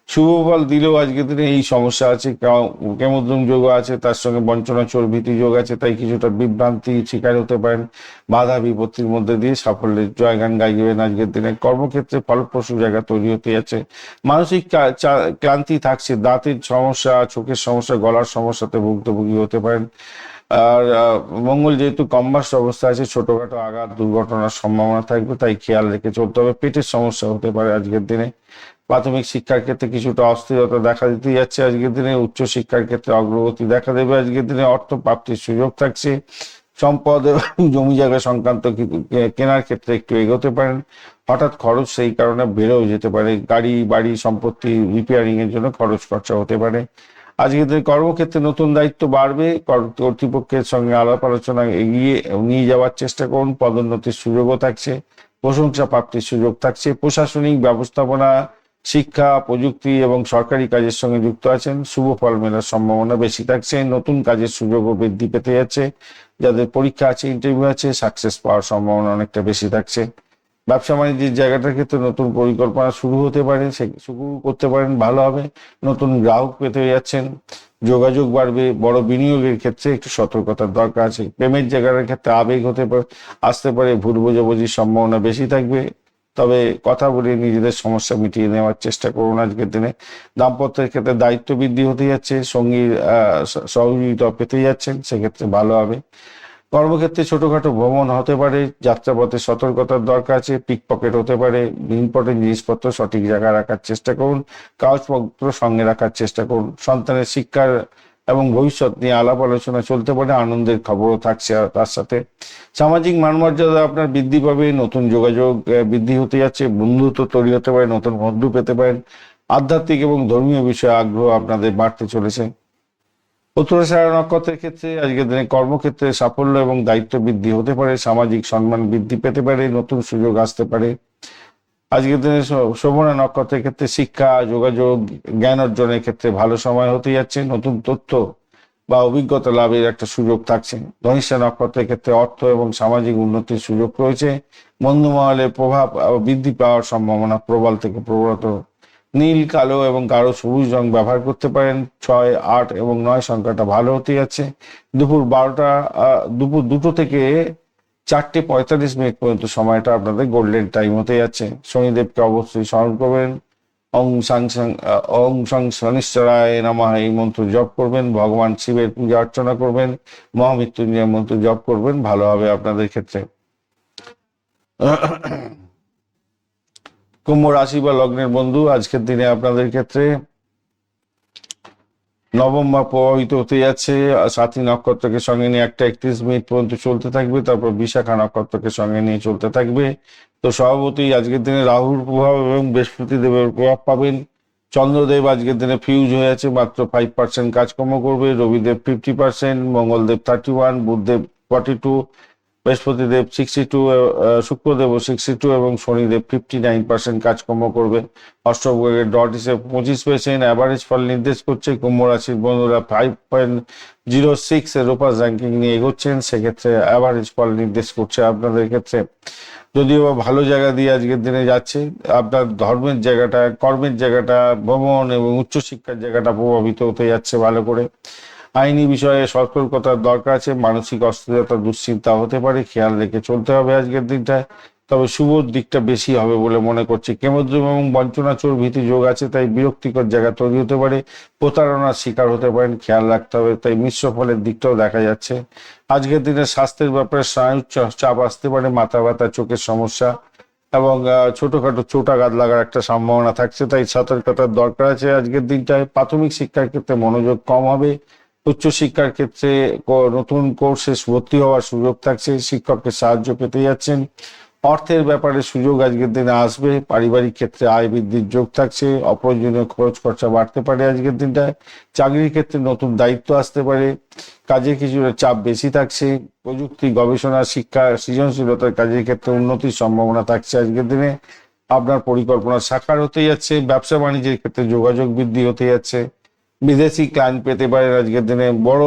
শুভ ফল দিলেও আজকের দিনে এই সমস্যা আছে, কেমদ্রুম যোগ আছে, তার সঙ্গে বঞ্চনা চোর ভীতি যোগ আছে, তাই কিছুটা বিভ্রান্তি শিকার হতে পারেন। বাধা বিপত্তির মধ্যে দিয়ে সাফল্যের জয়গান গাইবেন আজকের দিনে। কর্মক্ষেত্রে ফলপ্রসূ জায়গা তৈরি হতে যাচ্ছে। মানসিক ক্লান্তি থাকছে, দাঁতের সমস্যা, চোখের সমস্যা, গলার সমস্যাতে ভুক্তভোগী হতে পারেন। আর মঙ্গল যেহেতু কম্বাস্ট অবস্থা আছে, ছোটখাটো আঘাত দুর্ঘটনার সম্ভাবনা থাকবে, তাই খেয়াল রেখে চলতে হবে। পেটের সমস্যা হতে পারে আজকের দিনে। প্রাথমিক শিক্ষার ক্ষেত্রে কিছুটা অস্থিরতা দেখা দিতে যাচ্ছে আজকের দিনে। উচ্চ শিক্ষার ক্ষেত্রে অগ্রগতি দেখা দেবে আজকের দিনে। অর্থ প্রাপ্তির সুযোগ থাকছে। সম্পদ এবং জমি জায়গা সংক্রান্ত কেনার ক্ষেত্রে একটু এগোতে পারেন। হঠাৎ খরচ সেই কারণে বেড়েও যেতে পারে। গাড়ি বাড়ি সম্পত্তি রিপেয়ারিং এর জন্য খরচ খরচা হতে পারে। আজকের দিনে কর্মক্ষেত্রে নতুন দায়িত্ব বাড়বে। কর্তৃপক্ষের সঙ্গে আলাপ আলোচনা এগিয়ে নিয়ে যাওয়ার চেষ্টা করুন। পদোন্নতির সুযোগও থাকছে। প্রশংসা প্রাপ্তির সুযোগ থাকছে। প্রশাসনিক ব্যবস্থাপনা, শিক্ষা, প্রযুক্তি এবং সরকারি কাজের সঙ্গে যুক্ত আছেন, শুভ ফল মেলার সম্ভাবনা বেশি থাকছে। নতুন কাজের সুযোগও বৃদ্ধি পেতে যাচ্ছে। যাদের পরীক্ষা আছে, ইন্টারভিউ আছে, সাকসেস পাওয়ার সম্ভাবনা অনেকটা বেশি থাকছে। ব্যবসা বাণিজ্যের জায়গাটার ক্ষেত্রে নতুন পরিকল্পনা শুরু হতে পারে, সে শুরু করতে পারেন, ভালো হবে। নতুন গ্রাহক পেতে যাচ্ছেন। যোগাযোগ বাড়বে। বড় বিনিয়োগের ক্ষেত্রে একটু সতর্কতার দরকার আছে। প্রেমের জায়গাটার ক্ষেত্রে আবেগ হতে পারে, আসতে পারে, ভুল বোঝাবুঝির সম্ভাবনা বেশি থাকবে। তবে কথা বলে নিজেদের সমস্যা মিটিয়ে নেওয়ার চেষ্টা করুন আজকের দিনে। দাম্পত্যের ক্ষেত্রে দায়িত্ব বৃদ্ধি হতে যাচ্ছে, সঙ্গীর সহযোগিতা পেতে যাচ্ছেন, সেক্ষেত্রে ভালো হবে। কর্মক্ষেত্রে ছোটখাটো ভ্রমণ হতে পারে। যাত্রাপথে সতর্কতার দরকার আছে। পিকপকেট হতে পারে। ইম্পর্টেন্ট জিনিসপত্র সঠিক জায়গায় রাখার চেষ্টা করুন। কাগজপত্র সঙ্গে রাখার চেষ্টা করুন। সন্তানের শিক্ষার এবং ভবিষ্যৎ নিয়ে আলাপ আলোচনা চলতে পারে। আনন্দের খবরও থাকছে তার সাথে। সামাজিক মানমর্যাদা আপনার বৃদ্ধি পাবে। নতুন যোগাযোগ বৃদ্ধি হতে যাচ্ছে। বন্ধুত্ব তৈরি হতে পারে, নতুন বন্ধু পেতে পারেন। আধ্যাত্মিক এবং ধর্মীয় বিষয়ে আগ্রহ আপনাদের বাড়তে চলেছে। উত্তরাষাঢ়া নক্ষত্রের ক্ষেত্রে আজকের দিনে কর্মক্ষেত্রে সাফল্য এবং দায়িত্ব বৃদ্ধি হতে পারে। সামাজিক সম্মান বৃদ্ধি পেতে পারে। নতুন সুযোগ আসতে পারে। আজকের দিনে শোভনা নক্ষত্রের ক্ষেত্রে শিক্ষা, যোগাযোগ, জ্ঞান অর্জনের ক্ষেত্রে ভালো সময় হতে যাচ্ছে। নতুন তথ্য বা অভিজ্ঞতা লাভের একটা সুযোগ থাকছে। ধনিষ্ঠা নক্ষত্রের ক্ষেত্রে অর্থ এবং সামাজিক উন্নতির সুযোগ রয়েছে। বন্ধু মহলের প্রভাব বৃদ্ধি পাওয়ার সম্ভাবনা প্রবল থেকে প্রবলতর। নীল, কালো এবং গাঢ় সবুজ রং ব্যবহার করতে পারেন। 6, 8 এবং 9 সংখ্যাটা ভালো হতে যাচ্ছে। দুপুর 2টো থেকে 4:45 পর্যন্ত সময়টা আপনাদের গোল্ডেন টাইম হতে যাচ্ছে। শনিদেবকে অবশ্যই স্মরণ করবেন। ওং সং শনিশ্চরায় নমঃ এই মন্ত্র জপ করবেন। ভগবান শিবের পূজা অর্চনা করবেন। মহামৃত্যুঞ্জয় মন্ত্র জপ করবেন, ভালো হবে আপনাদের ক্ষেত্রে। কুম্ভ রাশি বা লগ্নের বন্ধু, আজকের দিনে আপনাদের ক্ষেত্রে নবম ভাব প্রভাবিত হতে যাচ্ছে। সাথী নক্ষত্রকে সঙ্গে নিয়ে 1:31 পর্যন্ত চলতে থাকবে। তারপর বিশাখা নক্ষত্রকে সঙ্গে নিয়ে চলতে থাকবে। তো স্বভাবতই আজকের দিনে রাহুর প্রভাব এবং বৃহস্পতি দেবের প্রভাব পাবেন। চন্দ্রদেব আজকের দিনে ফিউজ হয়ে আছে, মাত্র 5% কাজকর্ম করবে। রবিদেব 50%, মঙ্গলদেব 31, বুধদেব 42, বৃহস্পতিদেব 62, শুক্রদেব 62 এবং শনিদেব 59% কাজকর্ম করবে। অষ্টগ্রহের ডট হিসেবে 25%। অ্যাভারেজ ফল নির্দেশ করছে কুম্ভ রাশির বন্ধুরা 5.06 এর রোপাস র্যাঙ্কিং নিয়ে এগোচ্ছেন, সেক্ষেত্রে অ্যাভারেজ ফল নির্দেশ করছে আপনাদের ক্ষেত্রে। যদিও বা ভালো জায়গা দিয়ে আজকের দিনে যাচ্ছে, আপনার ধর্মের জায়গাটা, কর্মের জায়গাটা, ভ্রমণ এবং উচ্চশিক্ষার জায়গাটা প্রভাবিত হতে যাচ্ছে ভালো করে। আইনি বিষয়ে সতর্কতার দরকার আছে। মানসিক অস্থিরতা, দুশ্চিন্তা হতে পারে, খেয়াল রেখে চলতে হবে আজকের দিনটায়। তবে শুভ দিকটা বেশি হবে বলে মনে করছি। কেমদ্রুম এবং বঞ্চনা চোর ভীতি যোগ আছে, তাই বিরক্তিকর জায়গা তৈরি হতে পারে। প্রতারণার শিকার হতে পারেন, খেয়াল রাখতে হবে। তাই মিশ্র ফলের দিকটাও দেখা যাচ্ছে। আজকের দিনে স্বাস্থ্যের ব্যাপারে স্নায়ুর চাপ আসতে পারে, মাথা ব্যথা, চোখের সমস্যা এবং ছোটখাটো চোটাঘাত লাগার একটা সম্ভাবনা থাকছে, তাই সতর্কতার দরকার আছে আজকের দিনটায়। প্রাথমিক শিক্ষার ক্ষেত্রে মনোযোগ কম হবে। উচ্চশিক্ষার ক্ষেত্রে নতুন কোর্সে ভর্তি হওয়ার সুযোগ থাকছে। শিক্ষকের সাহায্য পেতে যাচ্ছেন। অর্থের ব্যাপারে সুযোগ আজকের দিনে আসবে। পারিবারিক ক্ষেত্রে আয় বৃদ্ধির যোগ থাকছে। অপ্রয়োজনীয় খরচ খরচা বাড়তে পারে আজকের দিনটায়। চাকরির ক্ষেত্রে নতুন দায়িত্ব আসতে পারে। কাজে কিছুটা চাপ বেশি থাকছে। প্রযুক্তি, গবেষণা, শিক্ষা, সৃজনশীলতার কাজের ক্ষেত্রে উন্নতির সম্ভাবনা থাকছে আজকের দিনে। আপনার পরিকল্পনা সাকার হতে যাচ্ছে। ব্যবসা বাণিজ্যের ক্ষেত্রে যোগাযোগ বৃদ্ধি হতে যাচ্ছে। বিদেশি ক্লায়েন্ট পেতে পারেন আজকের দিনে। বড়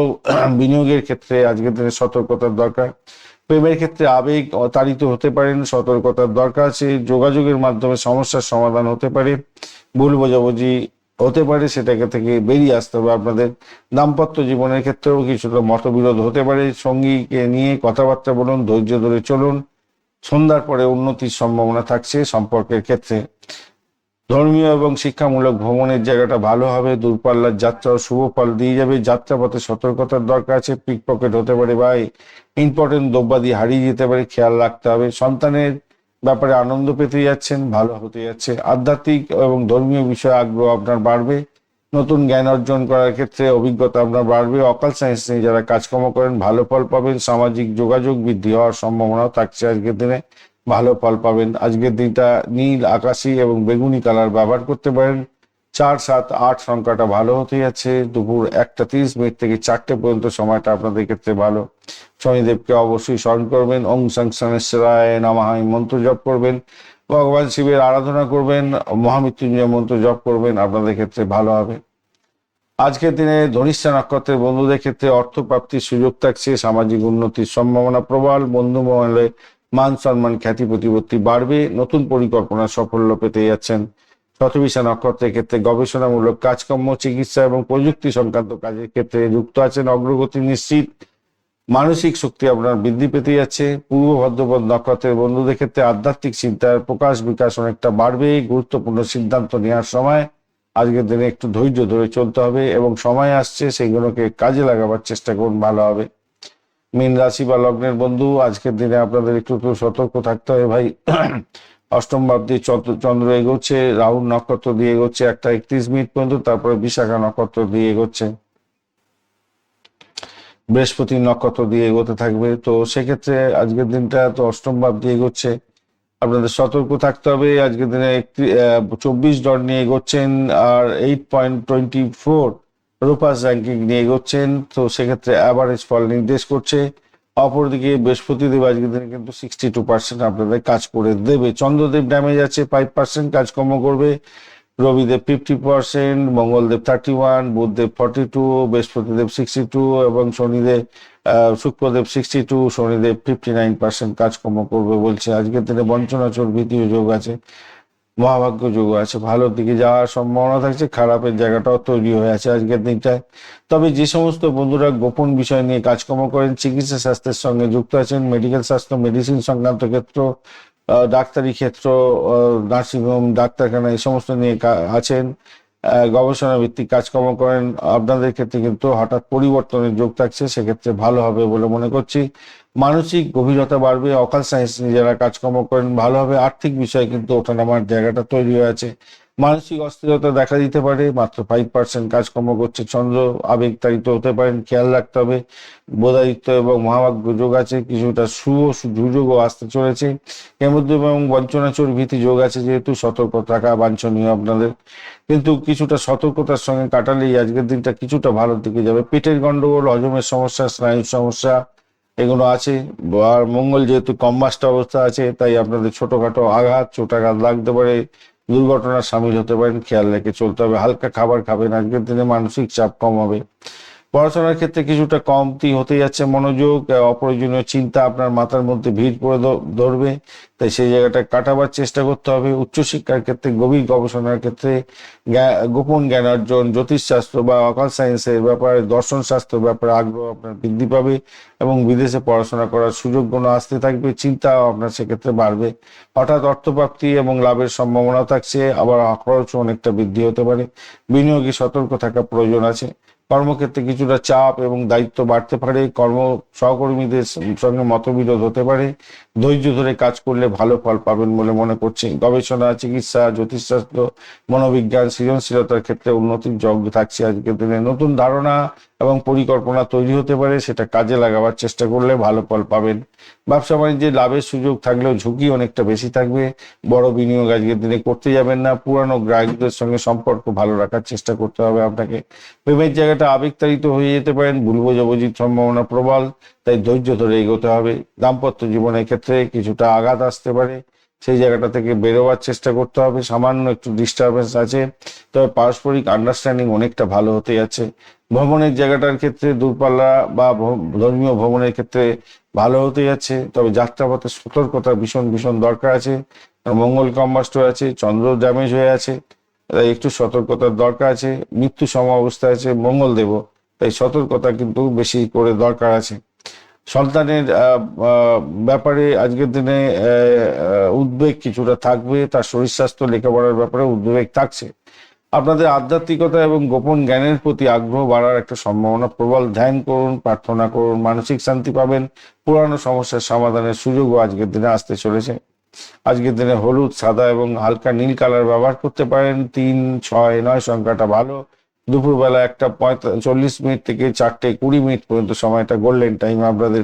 বিনিয়োগের ক্ষেত্রে আজকের দিনে সতর্কতার দরকার। প্রেমের ক্ষেত্রে আবেগ তাড়িত হতে পারেন, সতর্কতার দরকার আছে। যোগাযোগের মাধ্যমে সমস্যার সমাধান হতে পারে। ভুল বোঝাবুঝি হতে পারে, সেটাকে থেকে বেরিয়ে আসতে হবে। আপনাদের দাম্পত্য জীবনের ক্ষেত্রেও কিছুটা মতবিরোধ হতে পারে, সঙ্গীকে নিয়ে কথাবার্তা বলুন, ধৈর্য ধরে চলুন। সন্ধ্যার পরে উন্নতির সম্ভাবনা থাকছে সম্পর্কের ক্ষেত্রে। ধর্মীয় এবং শিক্ষামূলক ভ্রমণের জায়গাটা ভালো হবে। দূরপাল্লার যাত্রাও শুভ ফল দিয়ে যাবে। যাত্রাপথে সতর্কতার দরকার আছে, পিক পকেট হতে পারে বা ইম্পর্টেন্ট দ্রব্যাদি হারিয়ে যেতে পারে, খেয়াল রাখতে হবে। সন্তানের ব্যাপারে আনন্দ পেতে যাচ্ছেন, ভালো হতে যাচ্ছে। আধ্যাত্মিক এবং ধর্মীয় বিষয়ে আগ্রহ আপনার বাড়বে। নতুন জ্ঞান অর্জন করার ক্ষেত্রে অভিজ্ঞতা আপনার বাড়বে। অকাল সায়েন্স নিয়ে যারা কাজকর্ম করেন ভালো ফল পাবেন। সামাজিক যোগাযোগ বৃদ্ধি হওয়ার সম্ভাবনাও থাকছে আজকের দিনে, ভালো ফল পাবেন। আজকের দিনটা নীল, আকাশি এবং বেগুনি কালার ব্যবহার করতে পারেন। 4, 7, 8 সংখ্যাটা ভালো হতে যাচ্ছে। দুপুর 1:30 থেকে 4টে পর্যন্ত সময়টা আপনাদের ক্ষেত্রে ভালো। শনিদেবকে অবশ্যই স্মরণ করবেন। ওং সং শনেশ্বরায় নমঃ মন্ত্র জপ করবেন। ভগবান শিবের আরাধনা করবেন। মহামৃত্যুঞ্জয় মন্ত্র জপ করবেন, আপনাদের ক্ষেত্রে ভালো হবে। আজকের দিনে ধনিষ্ঠা নক্ষত্রের বন্ধুদের ক্ষেত্রে অর্থ প্রাপ্তির সুযোগ থাকছে। সামাজিক উন্নতির সম্ভাবনা প্রবল। বন্ধু মহলে মান সম্মান খ্যাতি প্রতিপত্তি বাড়বে। নতুন পরিকল্পনা সাফল্য পেতে যাচ্ছেন। শতবিশা নক্ষত্রের ক্ষেত্রে গবেষণামূলক কাজকর্ম, চিকিৎসা এবং প্রযুক্তি সংক্রান্ত কাজের ক্ষেত্রে যুক্ত আছেন। অগ্রগতি নিশ্চিত। মানসিক শক্তি আপনার বৃদ্ধি পেতে যাচ্ছে। পূর্ব ভদ্রপদ নক্ষত্রের বন্ধুদের ক্ষেত্রে আধ্যাত্মিক চিন্তার প্রকাশ বিকাশ অনেকটা বাড়বে। গুরুত্বপূর্ণ সিদ্ধান্ত নেওয়ার সময় আজকের দিনে একটু ধৈর্য ধরে চলতে হবে এবং সময় আসছে সেইগুলোকে কাজে লাগাবার চেষ্টা করুন, ভালো হবে। মীন রাশি বা লগ্নের বন্ধু, আজকের দিনে আপনাদের একটু সতর্ক থাকতে হবে ভাই। অষ্টম ভাব দিয়ে চন্দ্র এগোচ্ছে, রাহু নক্ষত্র দিয়ে এগোচ্ছে 1:31 পর্যন্ত, তারপরে বিশাখা নক্ষত্র দিয়ে এগোচ্ছে, বৃহস্পতি নক্ষত্র দিয়ে এগোতে থাকবে। তো সেক্ষেত্রে আজকের দিনটা তো অষ্টম ভাব দিয়ে এগোচ্ছে, আপনাদের সতর্ক থাকতে হবে। আজকের দিনে 24 ডট নিয়ে এগোচ্ছেন আর 8.24 রূপাস র্যাঙ্কিং নিয়ে এগোচ্ছেন। তো সেক্ষেত্রে অ্যাভারেজ ফল নির্দেশ করছে। অপরদিকে বৃহস্পতিদেব আজকের দিনে কিন্তু 62% আপনাদের কাজ করে দেবে। চন্দ্রদেব ড্যামেজ আছে, 5% কাজকর্ম করবে। রবিদেব 50%, মঙ্গলদেব 31, বুধদেব 42, বৃহস্পতিদেব 62 এবং শনিদেব শুক্রদেব 62, শনিদেব 59% কাজকর্ম করবে বলছে। আজকের দিনে বঞ্চনাচর ভীতিও যোগ আছে, মহাভাগ্য যোগ আছে, ভালোর দিকে যাওয়ার সম্ভাবনা থাকছে। খারাপের জায়গাটাও তৈরি হয়ে আছে আজকের দিনটায়। তবে যে সমস্ত বন্ধুরা গোপন বিষয় নিয়ে কাজকর্ম করেন, চিকিৎসা শাস্ত্রের সঙ্গে যুক্ত আছেন, মেডিকেল স্বাস্থ্য মেডিসিন সংক্রান্ত ক্ষেত্র, ডাক্তারি ক্ষেত্র, নার্সিংহোম, ডাক্তারখানা এই সমস্ত নিয়ে আছেন, গবেষণা ভিত্তিক কাজকর্ম করেন, আপনাদের ক্ষেত্রে কিন্তু হঠাৎ পরিবর্তনের যোগ থাকছে, সেক্ষেত্রে ভালো হবে বলে মনে করছি। মানসিক গভীরতা বাড়বে। অকাল সায়েন্স নিয়ে যারা কাজকর্ম করেন ভালো হবে। আর্থিক বিষয়ে কিন্তু ওঠানামার জায়গাটা তৈরি হয়ে আছে। মানসিক অস্থিরতা দেখা দিতে পারে, মাত্র 5% কাজকর্ম করছে। চন্দ্র আবেগতাড়িত হতে পারেন, খেয়াল রাখতে হবে। বোধাদিত্য এবং মহাভাগ্য যোগ আছে, কিছুটা শুভ সুযোগও আসতে চলেছে। এর মধ্যে এবং বঞ্চনাচর ভীতি যোগ আছে, যেহেতু সতর্ক থাকা বাঞ্ছনীয় আপনাদের। কিন্তু কিছুটা সতর্কতার সঙ্গে কাটালেই আজকের দিনটা কিছুটা ভালোর দিকে যাবে। পেটের গন্ডগোল, হজমের সমস্যা, স্নায়ুর সমস্যা এগুলো আছে। আর মঙ্গল যেহেতু কম্বাস্ট অবস্থা আছে, তাই আপনাদের ছোটখাটো আঘাত চোটাঘাত লাগতে পারে, দুর্ঘটনার সামিল হতে পারেন, খেয়াল রেখে চলতে হবে। হালকা খাবার খাবেন, আজকের দিনে মানসিক চাপ কম হবে। পড়াশোনার ক্ষেত্রে কিছুটা কমতি হতে যাচ্ছে মনোযোগ, অপ্রয়োজনীয় চিন্তা আপনার মাথার মধ্যে ভিড় করে ধরবে, তাই সেই জায়গাটা কাটাবার চেষ্টা করতে হবে। উচ্চশিক্ষার ক্ষেত্রে, গভীর গবেষণার ক্ষেত্রে, গোপন জ্ঞান অর্জন, জ্যোতিষশাস্ত্র বা অকাল সায়েন্সের ব্যাপারে, দর্শন শাস্ত্রের ব্যাপারে আগ্রহ আপনার বৃদ্ধি পাবে এবং বিদেশে পড়াশোনা করার সুযোগগুলো আসতে থাকবে। চিন্তাও আপনার সেক্ষেত্রে বাড়বে। হঠাৎ অর্থপ্রাপ্তি এবং লাভের সম্ভাবনা থাকছে, আবার খরচও অনেকটা বৃদ্ধি হতে পারে। বিনিয়োগে সতর্ক থাকা প্রয়োজন আছে। কর্মক্ষেত্রে কিছুটা চাপ এবং দায়িত্ব বাড়তে পারে। সহকর্মীদের সঙ্গে মতবিরোধ হতে পারে। ধৈর্য ধরে কাজ করলে ভালো ফল পাবেন বলে মনে করছি। গবেষণা, চিকিৎসা, জ্যোতিষশাস্ত্র, মনোবিজ্ঞান, সৃজনশীলতার ক্ষেত্রে উন্নতির যোগ থাকছে আজকের দিনে। নতুন ধারণা এবং পরিকল্পনা তৈরি হতে পারে, সেটা কাজে লাগাবার চেষ্টা করলে ভালো ফল পাবেন। ব্যবসা বাণিজ্যে লাভের সুযোগ থাকলেও ঝুঁকি অনেকটা বেশি থাকবে। বড় বিনিয়োগ আজকের দিনে করতে যাবেন না। পুরানো গ্রাহকদের সঙ্গে সম্পর্ক ভালো রাখার চেষ্টা করতে হবে আপনাকে। প্রেমের জায়গাটা আবেগতাড়িত হয়ে যেতে পারেন, ভুল বোঝাবুঝির সম্ভাবনা প্রবল, তাই ধৈর্য ধরে এগোতে হবে। দাম্পত্য জীবনের ক্ষেত্রে কিছুটা আঘাত আসতে পারে, সেই জায়গাটা থেকে বেরোবার চেষ্টা করতে হবে। সামান্য একটু ডিস্টারবেন্স আছে, তবে পারস্পরিক আন্ডারস্ট্যান্ডিং অনেকটা ভালো হতে যাচ্ছে। ভ্রমণের জায়গাটার ক্ষেত্রে দূরপাল্লা বা ধর্মীয় ভ্রমণের ক্ষেত্রে ভালো হতে যাচ্ছে, তবে যাত্রাপথে সতর্কতা ভীষণ ভীষণ দরকার আছে। মঙ্গল কম্বাস্ট হয়ে আছে, চন্দ্র ড্যামেজ হয়ে আছে, তাই একটু সতর্কতার দরকার আছে। মৃত্যু সম অবস্থায় আছে মঙ্গলদেব, তাই সতর্কতা কিন্তু বেশি করে দরকার আছে। সন্তানের ব্যাপারে আজকের দিনে উদ্বেগ কিছুটা থাকবে, তার শরীর স্বাস্থ্য লেখাপড়ার ব্যাপারে উদ্বেগ থাকছে। আপনাদের আধ্যাত্মিকতা এবং গোপন জ্ঞানের প্রতি আগ্রহ বাড়ার একটা সম্ভাবনা প্রবল। ধ্যান করুন, প্রার্থনা করুন, মানসিক শান্তি পাবেন। পুরানো সমস্যার সমাধানের সুযোগও আজকের দিনে আসতে চলেছে। আজকের দিনে হলুদ, সাদা এবং হালকা নীল কালার ব্যবহার করতে পারেন। 3, 6, 9 সংখ্যাটা ভালো। দুপুরবেলা 1:40 থেকে 4:20 পর্যন্ত সময়টা গোল্ডেন টাইম আপনাদের।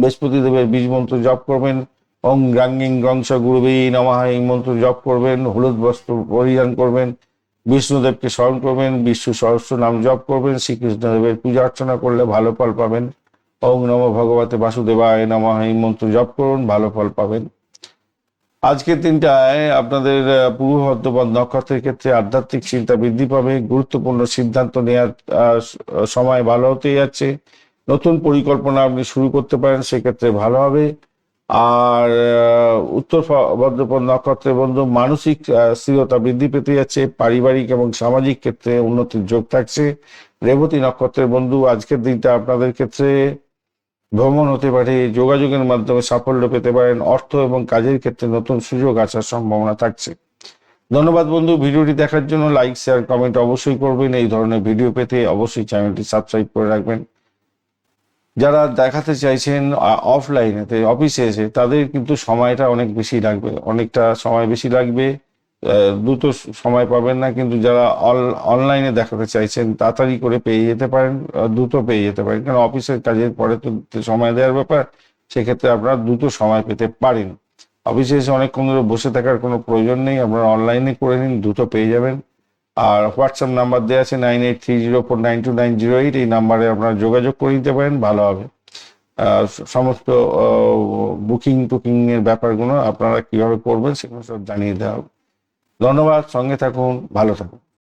বৃহস্পতি দেবের বীজ মন্ত্র জপ করবেন। ওং গ্রাঙ্গিং গ্রংশ গুরুবে নমঃ এই মন্ত্র জপ করবেন। হলুদ বস্ত্র পরিধান করবেন। বিষ্ণুদেবকে স্মরণ করবেন। বিষ্ণু সহস্র নাম জপ করবেন। শ্রীকৃষ্ণদেবের পূজা অর্চনা করলে ভালো ফল পাবেন। ওং নমঃ ভগবতে বাসুদেবায় নমঃ এই মন্ত্র জপ করুন, ভালো ফল পাবেন। আজকের দিনটায় আপনাদের পূর্ব ভাদ্রপদ নক্ষত্রের ক্ষেত্রে আধ্যাত্মিক চিন্তা বৃদ্ধি পাবে। গুরুত্বপূর্ণ সিদ্ধান্ত নেওয়ার সময় ভালো হতে যাচ্ছে। নতুন পরিকল্পনা আপনি শুরু করতে পারেন, সেক্ষেত্রে ভালো হবে। আর উত্তর ভাদ্রপদ নক্ষত্রের বন্ধু মানসিক স্থিরতা বৃদ্ধি পেতে যাচ্ছে। পারিবারিক এবং সামাজিক ক্ষেত্রে উন্নতির যোগ থাকছে। রেবতী নক্ষত্রের বন্ধু আজকের দিনটা আপনাদের ক্ষেত্রে ভ্রমণ হতে পারে, যোগাযোগের মাধ্যমে সাফল্য পেতে পারেন। অর্থ এবং কাজের ক্ষেত্রে নতুন সুযোগ আসার সম্ভাবনা থাকছে। ধন্যবাদ বন্ধু, ভিডিওটি দেখার জন্য। লাইক, শেয়ার, কমেন্ট অবশ্যই করবেন। এই ধরনের ভিডিও পেতে অবশ্যই চ্যানেলটি সাবস্ক্রাইব করে রাখবেন। যারা দেখাতে চাইছেন অফলাইনেতে অফিসে এসে, তাদের কিন্তু সময়টা অনেক বেশি লাগবে, অনেকটা সময় বেশি লাগবে। দ্রুত সময় পাবেন না, কিন্তু যারা অনলাইনে দেখাতে চাইছেন তাড়াতাড়ি করে পেয়ে যেতে পারেন, দ্রুত পেয়ে যেতে পারেন। কারণ অফিসের কাজের পরে তো সময় দেওয়ার ব্যাপার, সেক্ষেত্রে আপনারা দ্রুত সময় পেতে পারেন। অফিসে এসে অনেকক্ষণ ধরে বসে থাকার কোনো প্রয়োজন নেই, আপনারা অনলাইনে করে নিন, দ্রুত পেয়ে যাবেন। আর হোয়াটসঅ্যাপ নাম্বার দেওয়া আছে 9830492908, এই নাম্বারে আপনারা যোগাযোগ করে নিতে পারেন, ভালো হবে। সমস্ত বুকিং টুকিং এর ব্যাপারগুলো আপনারা কিভাবে করবেন সেগুলো সব জানিয়ে দেওয়া হবে। ধন্যবাদ, সঙ্গে থাকুন, ভালো থাকুন।